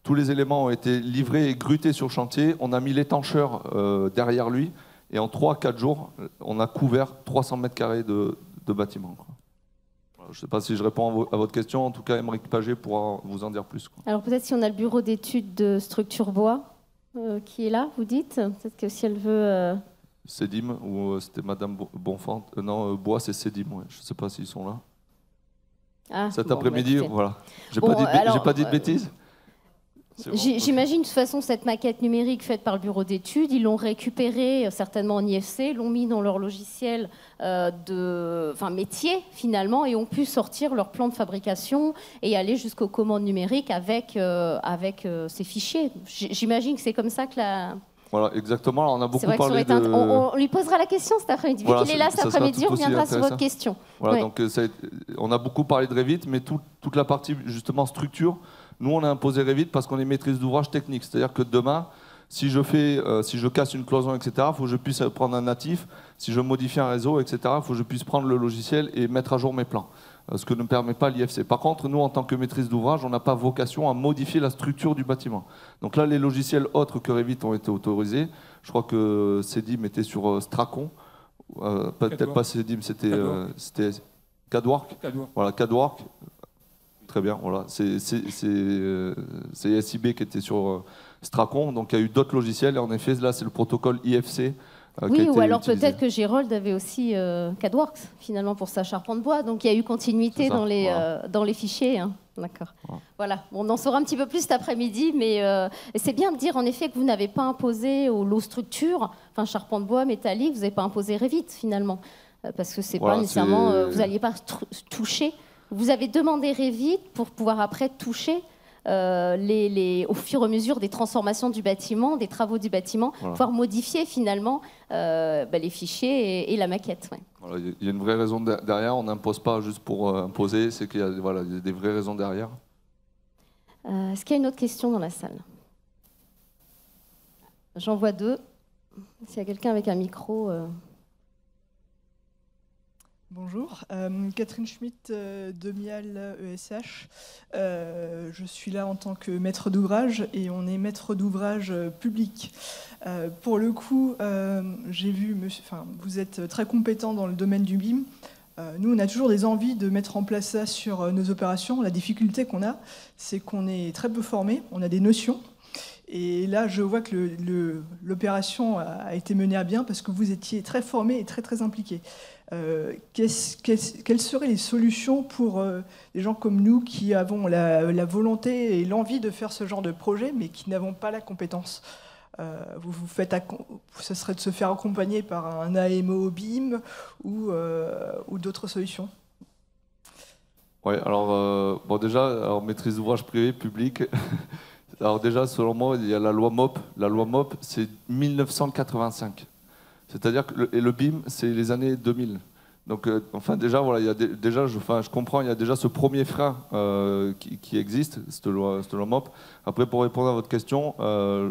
Tous les éléments ont été livrés et grutés sur le chantier. On a mis l'étancheur derrière lui. Et en 3-4 jours, on a couvert 300 mètres carrés de bâtiment. Je ne sais pas si je réponds à votre question. En tout cas, Émeric Paget pourra vous en dire plus. Alors peut-être si on a le bureau d'études de structure bois qui est là, vous dites. Peut-être que si elle veut... Cédim, ou c'était Madame Bonfant. Non, Bois, c'est Cédim. Ouais. Je ne sais pas s'ils sont là. Ah, Cet après-midi, voilà. J'ai Bon, pas dit de bêtises. J'imagine de toute façon cette maquette numérique faite par le bureau d'études, ils l'ont récupérée certainement en IFC, l'ont mis dans leur logiciel métier finalement et ont pu sortir leur plan de fabrication et aller jusqu'aux commandes numériques avec ces fichiers. J'imagine que c'est comme ça que la... Voilà, exactement. Alors, on a beaucoup parlé de... On lui posera la question cet après-midi. Vu qu'il est là cet après-midi, on reviendra sur votre question. Voilà, ouais. Donc, on a beaucoup parlé de Revit, mais toute la partie justement structure, nous on a imposé Revit parce qu'on est maîtrise d'ouvrage technique. C'est-à-dire que demain, si je casse une cloison, etc., il faut que je puisse prendre un natif. Si je modifie un réseau, etc., il faut que je puisse prendre le logiciel et mettre à jour mes plans. Ce que ne permet pas l'IFC. Par contre, nous, en tant que maîtrise d'ouvrage, on n'a pas vocation à modifier la structure du bâtiment. Donc là, les logiciels autres que Revit ont été autorisés. Je crois que Cédim était sur Stracon. Peut-être pas Cédim, c'était CADWork. Voilà, CADWork. Très bien, voilà. C'est SIB qui était sur Stracon. Donc il y a eu d'autres logiciels. Et en effet, là, c'est le protocole IFC. Oui, ou alors peut-être que Gérold avait aussi CADWorks, finalement, pour sa charpente bois. Donc il y a eu continuité dans les fichiers. Hein. D'accord. Voilà. Bon, on en saura un petit peu plus cet après-midi, mais c'est bien de dire en effet que vous n'avez pas imposé aux lots structures, enfin charpente bois, métallique, vous n'avez pas imposé Revit, finalement. Parce que c'est pas nécessairement... vous n'alliez pas toucher. Vous avez demandé Revit pour pouvoir après toucher au fur et à mesure des transformations du bâtiment, des travaux du bâtiment, pouvoir modifier finalement les fichiers et la maquette. Ouais. Voilà, il y a une vraie raison derrière, on n'impose pas juste pour imposer, c'est qu'il y a des vraies raisons derrière. Est-ce qu'il y a une autre question dans la salle? J'en vois deux. S'il y a quelqu'un avec un micro... Bonjour, Catherine Schmitt de Mial ESH. Je suis là en tant que maître d'ouvrage et on est maître d'ouvrage public. Pour le coup, j'ai vu, vous êtes très compétent dans le domaine du BIM. Nous, on a toujours des envies de mettre en place ça sur nos opérations. La difficulté qu'on a, c'est qu'on est très peu formé, on a des notions. Et là, je vois que l'opération a été menée à bien parce que vous étiez très formé et très, très impliqué. Quelles seraient les solutions pour des gens comme nous qui avons la volonté et l'envie de faire ce genre de projet, mais qui n'avons pas la compétence? Ce serait de se faire accompagner par un AMO BIM ou d'autres solutions? Oui, alors déjà, maîtrise d'ouvrage privé, public. Alors déjà, selon moi, il y a la loi MOP. La loi MOP, c'est 1985. C'est-à-dire que le BIM, c'est les années 2000. Donc, déjà, voilà, je comprends, il y a déjà ce premier frein qui existe, cette loi MOP. Après, pour répondre à votre question,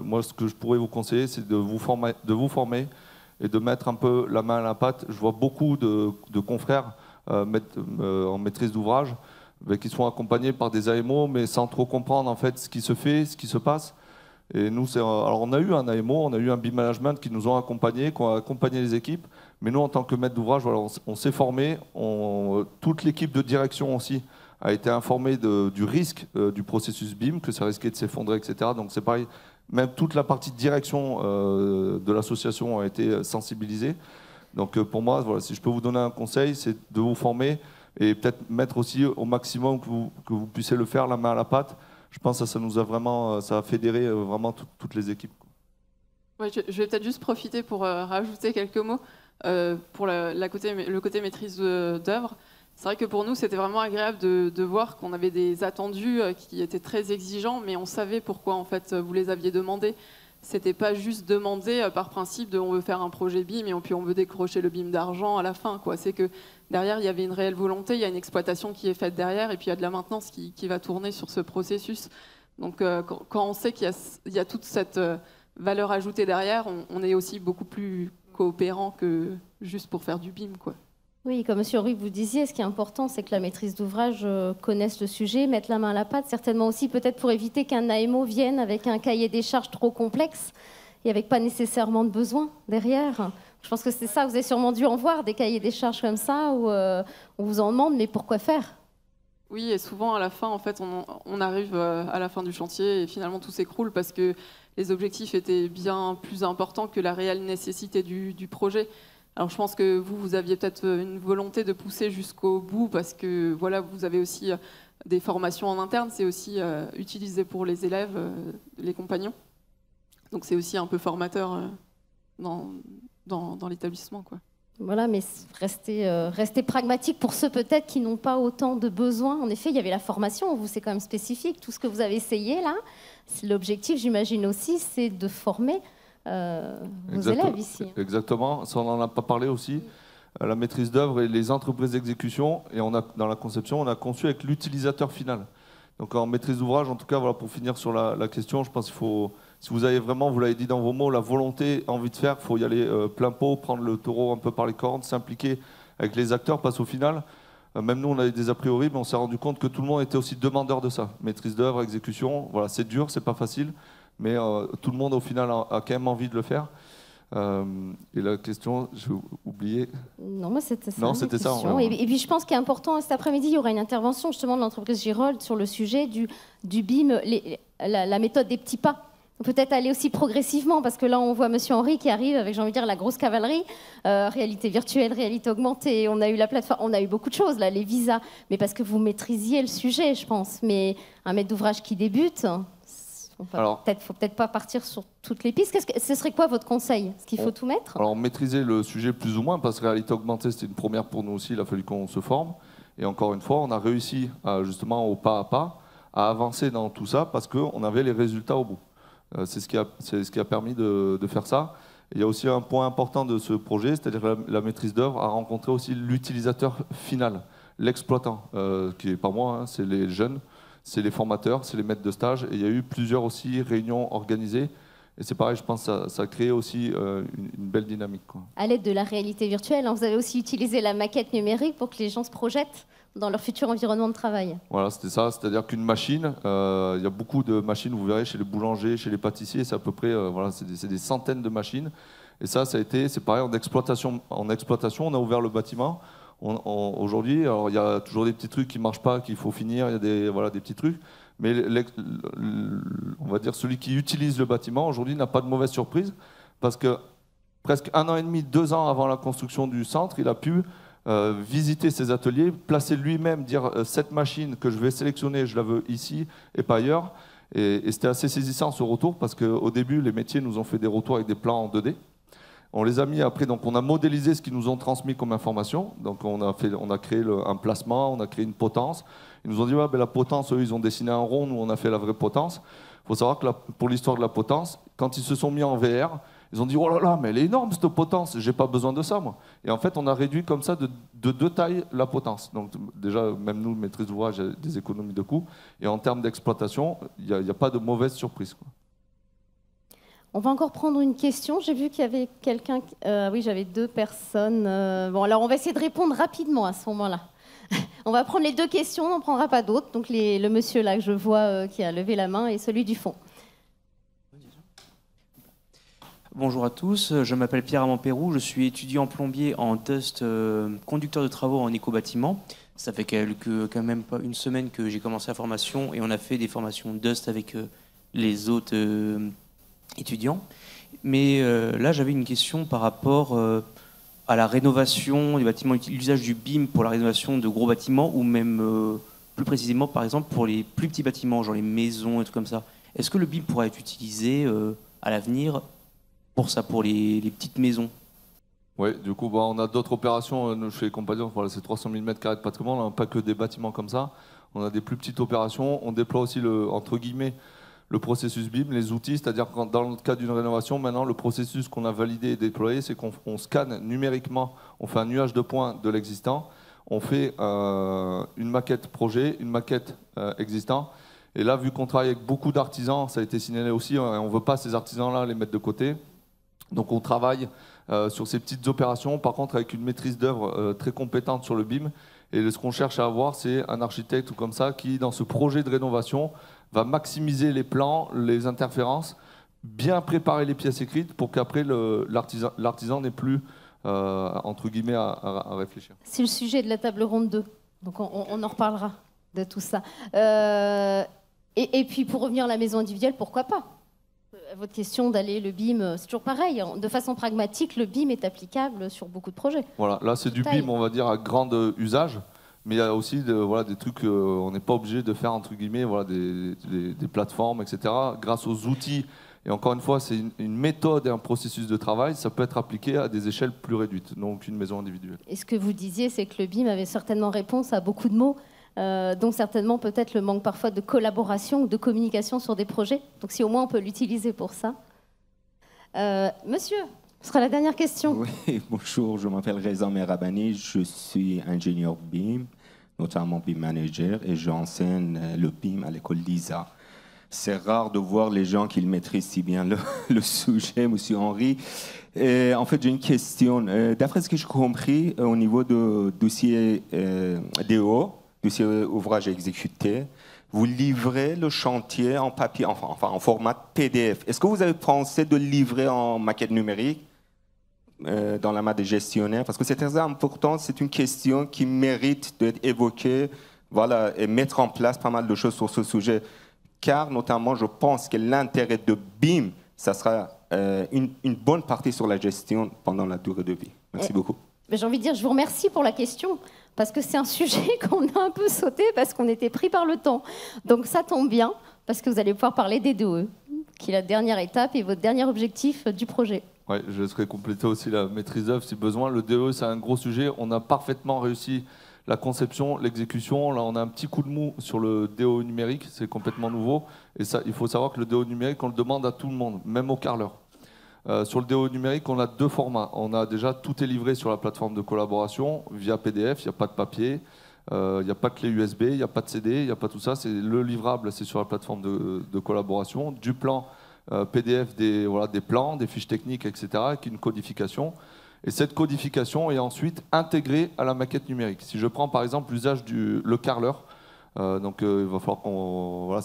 moi, ce que je pourrais vous conseiller, c'est de vous former et de mettre un peu la main à la pâte. Je vois beaucoup de confrères en maîtrise d'ouvrage qui sont accompagnés par des AMO, mais sans trop comprendre en fait ce qui se fait, ce qui se passe. Et nous, alors on a eu un AMO, on a eu un BIM management qui nous ont accompagnés, qui ont accompagné les équipes. Mais nous, en tant que maître d'ouvrage, voilà, on s'est formé. Toute l'équipe de direction aussi a été informée du risque du processus BIM, que ça risquait de s'effondrer, etc. Donc c'est pareil. Même toute la partie de direction de l'association a été sensibilisée. Donc pour moi, voilà, si je peux vous donner un conseil, c'est de vous former et peut-être mettre aussi au maximum que vous puissiez le faire, la main à la pâte. Je pense que ça nous a vraiment, ça a fédéré vraiment toutes les équipes. Ouais, je vais peut-être juste profiter pour rajouter quelques mots pour le côté maîtrise d'œuvre. C'est vrai que pour nous, c'était vraiment agréable de voir qu'on avait des attendus qui étaient très exigeants, mais on savait pourquoi en fait vous les aviez demandés. C'était pas juste demander par principe de on veut faire un projet BIM et puis on veut décrocher le BIM d'argent à la fin, quoi. C'est que derrière il y avait une réelle volonté, il y a une exploitation qui est faite derrière et puis il y a de la maintenance qui va tourner sur ce processus. Donc quand on sait qu'il y a toute cette valeur ajoutée derrière, on est aussi beaucoup plus coopérant que juste pour faire du BIM, quoi. Oui, comme M. Henry vous disiez, ce qui est important, c'est que la maîtrise d'ouvrage connaisse le sujet, mette la main à la pâte, certainement aussi peut-être pour éviter qu'un AMO vienne avec un cahier des charges trop complexe et avec pas nécessairement de besoin derrière. Je pense que c'est ça, vous avez sûrement dû en voir, des cahiers des charges comme ça, où on vous en demande, mais pourquoi faire ? Oui, et souvent à la fin, en fait, on arrive à la fin du chantier et finalement tout s'écroule parce que les objectifs étaient bien plus importants que la réelle nécessité du projet. Alors je pense que vous aviez peut-être une volonté de pousser jusqu'au bout parce que voilà, vous avez aussi des formations en interne, c'est aussi utilisé pour les élèves, les compagnons. Donc c'est aussi un peu formateur dans l'établissement, quoi. Voilà, mais rester pragmatique pour ceux peut-être qui n'ont pas autant de besoins. En effet, il y avait la formation, vous c'est quand même spécifique. Tout ce que vous avez essayé là, l'objectif, j'imagine aussi, c'est de former vos élèves ici. Exactement, ça on n'en a pas parlé aussi. La maîtrise d'œuvre et les entreprises d'exécution, et dans la conception, on a conçu avec l'utilisateur final. Donc en maîtrise d'ouvrage, en tout cas, voilà, pour finir sur la question, je pense qu'il faut, si vous avez vraiment, vous l'avez dit dans vos mots, la volonté, envie de faire, il faut y aller plein pot, prendre le taureau un peu par les cornes, s'impliquer avec les acteurs, parce qu'au final, même nous on avait des a priori, mais on s'est rendu compte que tout le monde était aussi demandeur de ça. Maîtrise d'œuvre, exécution, voilà, c'est dur, c'est pas facile, mais tout le monde au final a quand même envie de le faire. Et la question, j'ai oublié. Non, moi c'était ça. Non, c'était ça. Ouais. Et puis je pense qu'il est important, cet après-midi, il y aura une intervention justement de l'entreprise Girold sur le sujet du BIM, la méthode des petits pas. Peut-être aller aussi progressivement, parce que là on voit M. Henry qui arrive avec, j'ai envie de dire, la grosse cavalerie, réalité virtuelle, réalité augmentée, on a eu la plateforme, on a eu beaucoup de choses, là, les visas, mais parce que vous maîtrisiez le sujet, je pense. Mais un maître d'ouvrage qui débute, faut peut-être pas partir sur toutes les pistes. Ce serait quoi votre conseil ? Est-ce qu'il faut tout mettre ? Alors maîtriser le sujet plus ou moins, parce que réalité augmentée c'était une première pour nous aussi, il a fallu qu'on se forme. Et encore une fois, on a réussi justement au pas à pas à avancer dans tout ça parce qu'on avait les résultats au bout. C'est ce qui a permis de faire ça. Et il y a aussi un point important de ce projet, c'est-à-dire que la maîtrise d'œuvre a rencontré aussi l'utilisateur final, l'exploitant, qui n'est pas moi, hein, c'est les jeunes. C'est les formateurs, c'est les maîtres de stage. Et il y a eu plusieurs aussi réunions organisées. Et c'est pareil, je pense que ça a créé aussi une belle dynamique, quoi. À l'aide de la réalité virtuelle, vous avez aussi utilisé la maquette numérique pour que les gens se projettent dans leur futur environnement de travail. Voilà, c'était ça. C'est-à-dire qu'une machine, il y a beaucoup de machines, vous verrez, chez les boulangers, chez les pâtissiers, c'est à peu près c'est des centaines de machines. Et ça a été, c'est pareil, en exploitation, on a ouvert le bâtiment. Aujourd'hui, alors il y a toujours des petits trucs qui ne marchent pas, qu'il faut finir, il y a des petits trucs, mais on va dire celui qui utilise le bâtiment aujourd'hui n'a pas de mauvaise surprise, parce que presque 1 an et demi, 2 ans avant la construction du centre, il a pu visiter ses ateliers, placer lui-même, dire cette machine que je vais sélectionner, je la veux ici et pas ailleurs, et c'était assez saisissant ce retour, parce qu'au début, les métiers nous ont fait des retours avec des plans en 2D. On les a mis après, donc on a modélisé ce qu'ils nous ont transmis comme information. Donc on a créé un placement, on a créé une potence. Ils nous ont dit la potence, eux ils ont dessiné un rond, nous on a fait la vraie potence. Il faut savoir que pour l'histoire de la potence, quand ils se sont mis en VR, ils ont dit oh là là, mais elle est énorme cette potence, j'ai pas besoin de ça moi. Et en fait on a réduit comme ça de 2 tailles la potence. Donc déjà même nous maîtrise d'ouvrage, il y a des économies de coûts. Et en termes d'exploitation, il n'y a pas de mauvaise surprise, quoi. On va encore prendre une question. J'ai vu qu'il y avait quelqu'un... oui, j'avais 2 personnes. Bon, alors on va essayer de répondre rapidement à ce moment-là. On va prendre les 2 questions, on n'en prendra pas d'autres. Donc le monsieur là que je vois qui a levé la main et celui du fond. Bonjour à tous, je m'appelle Pierre-Armand Pérou, je suis étudiant plombier en Dust, conducteur de travaux en éco-bâtiment. Ça fait quand même pas une semaine que j'ai commencé la formation et on a fait des formations Dust avec les autres... étudiants. Mais là, j'avais une question par rapport à la rénovation des bâtiments, l'usage du BIM pour la rénovation de gros bâtiments ou même plus précisément, par exemple, pour les plus petits bâtiments, genre les maisons et tout comme ça. Est-ce que le BIM pourra être utilisé à l'avenir pour ça, pour les petites maisons? Oui, du coup, on a d'autres opérations chez les compagnons. Voilà, c'est 300 000 m² de patrimoine, on n'a pas que des bâtiments comme ça. On a des plus petites opérations. On déploie aussi entre guillemets, le processus BIM, les outils, c'est-à-dire que dans le cas d'une rénovation, maintenant, le processus qu'on a validé et déployé, c'est qu'on scanne numériquement, on fait un nuage de points de l'existant, on fait une maquette projet, une maquette existant. Et là, vu qu'on travaille avec beaucoup d'artisans, ça a été signalé aussi, on ne veut pas ces artisans-là les mettre de côté. Donc on travaille sur ces petites opérations, par contre avec une maîtrise d'œuvre très compétente sur le BIM. Et ce qu'on cherche à avoir, c'est un architecte ou comme ça qui, dans ce projet de rénovation, va maximiser les plans, les interférences, bien préparer les pièces écrites pour qu'après l'artisan n'ait plus, entre guillemets, à réfléchir. C'est le sujet de la table ronde 2, donc on en reparlera de tout ça. Et puis pour revenir à la maison individuelle, pourquoi pas? Votre question d'aller le BIM, c'est toujours pareil. De façon pragmatique, le BIM est applicable sur beaucoup de projets. Voilà, là c'est du BIM, on va dire, à grand usage, mais il y a aussi des trucs, on n'est pas obligé de faire, entre guillemets, des plateformes, etc. Grâce aux outils, et encore une fois, c'est une méthode et un processus de travail, ça peut être appliqué à des échelles plus réduites, donc une maison individuelle. Et ce que vous disiez, c'est que le BIM avait certainement réponse à beaucoup de mots, dont certainement peut-être le manque parfois de collaboration ou de communication sur des projets. Donc si au moins on peut l'utiliser pour ça. Monsieur, ce sera la dernière question. Oui, bonjour, je m'appelle Reza Merabani, je suis ingénieur BIM, notamment BIM manager, et j'enseigne le BIM à l'école LISA. C'est rare de voir les gens qui maîtrisent si bien le sujet, monsieur Henri. Et en fait, j'ai une question. D'après ce que j'ai compris, au niveau du dossier DO, dossier ouvrage exécuté, vous livrez le chantier en papier, enfin en format PDF. Est-ce que vous avez pensé de le livrer en maquette numérique dans la main des gestionnaires? Parce que c'est très important, c'est une question qui mérite d'être évoquée, voilà, et mettre en place pas mal de choses sur ce sujet. Car notamment, je pense que l'intérêt de BIM, ça sera une bonne partie sur la gestion pendant la durée de vie. Merci beaucoup. J'ai envie de dire, je vous remercie pour la question, parce que c'est un sujet qu'on a un peu sauté, parce qu'on était pris par le temps. Donc ça tombe bien, parce que vous allez pouvoir parler des DOE, qui est la dernière étape et votre dernier objectif du projet. Oui, je laisserai compléter aussi la maîtrise d'œuvre si besoin. Le DOE, c'est un gros sujet. On a parfaitement réussi la conception, l'exécution. Là, on a un petit coup de mou sur le DO numérique, c'est complètement nouveau. Et ça, il faut savoir que le DO numérique, on le demande à tout le monde, même aux carleurs. Sur le DO numérique, on a deux formats. On a déjà, tout est livré sur la plateforme de collaboration via PDF, il n'y a pas de papier, il n'y a pas de clé USB, il n'y a pas de CD, il n'y a pas tout ça. C'est le livrable, c'est sur la plateforme de collaboration. Du plan PDF, des plans, des fiches techniques, etc., avec une codification. Et cette codification est ensuite intégrée à la maquette numérique. Si je prends par exemple l'usage le carreleur, donc il va falloir qu'on,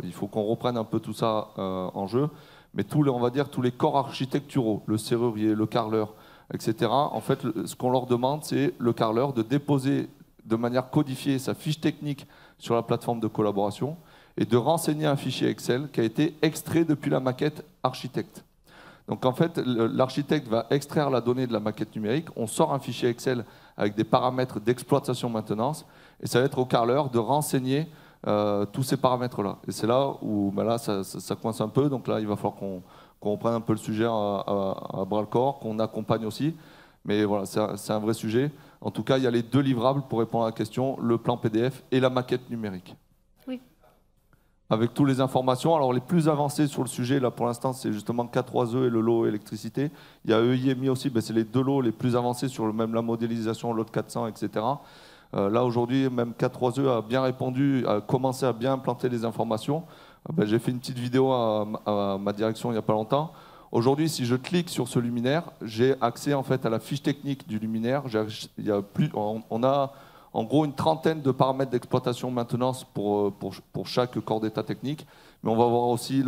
il faut qu'on reprenne un peu tout ça en jeu. Mais on va dire tous les corps architecturaux, le serrurier, le carreleur, etc. En fait, ce qu'on leur demande, c'est le carreleur de déposer de manière codifiée sa fiche technique sur la plateforme de collaboration et de renseigner un fichier Excel qui a été extrait depuis la maquette architecte. Donc en fait, l'architecte va extraire la donnée de la maquette numérique, on sort un fichier Excel avec des paramètres d'exploitation maintenance, et ça va être au carreleur de renseigner tous ces paramètres-là. Et c'est là où là, ça coince un peu, donc là, il va falloir qu'on prenne un peu le sujet à bras-le-corps, qu'on accompagne aussi. Mais voilà, c'est un vrai sujet. En tout cas, il y a les deux livrables pour répondre à la question, le plan PDF et la maquette numérique. Oui. Avec toutes les informations. Alors les plus avancés sur le sujet, là pour l'instant, c'est justement K3E et le lot électricité. Il y a EIMI aussi, ben, c'est les deux lots les plus avancés sur même la modélisation, lot 400, etc. Là aujourd'hui, même K3E a bien répondu, a commencé à bien implanter les informations. Ben, j'ai fait une petite vidéo à ma direction il n'y a pas longtemps. Aujourd'hui, si je clique sur ce luminaire, j'ai accès en fait à la fiche technique du luminaire. On a en gros une trentaine de paramètres d'exploitation maintenance pour chaque corps d'état technique. Mais on va voir aussi,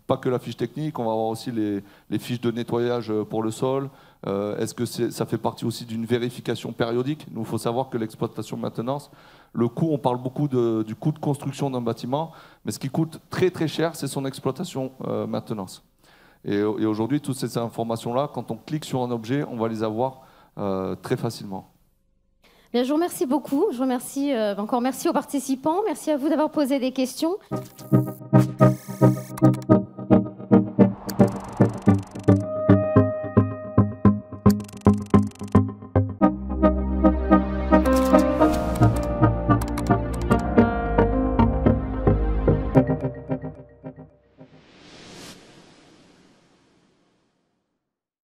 pas que la fiche technique, on va voir aussi les fiches de nettoyage pour le sol. Est-ce que ça fait partie aussi d'une vérification périodique? Nous, il faut savoir que l'exploitation maintenance, le coût, on parle beaucoup du coût de construction d'un bâtiment, mais ce qui coûte très très cher, c'est son exploitation maintenance. Et aujourd'hui, toutes ces informations-là, quand on clique sur un objet, on va les avoir très facilement. Bien, je vous remercie beaucoup. Je vous remercie encore. Merci aux participants. Merci à vous d'avoir posé des questions.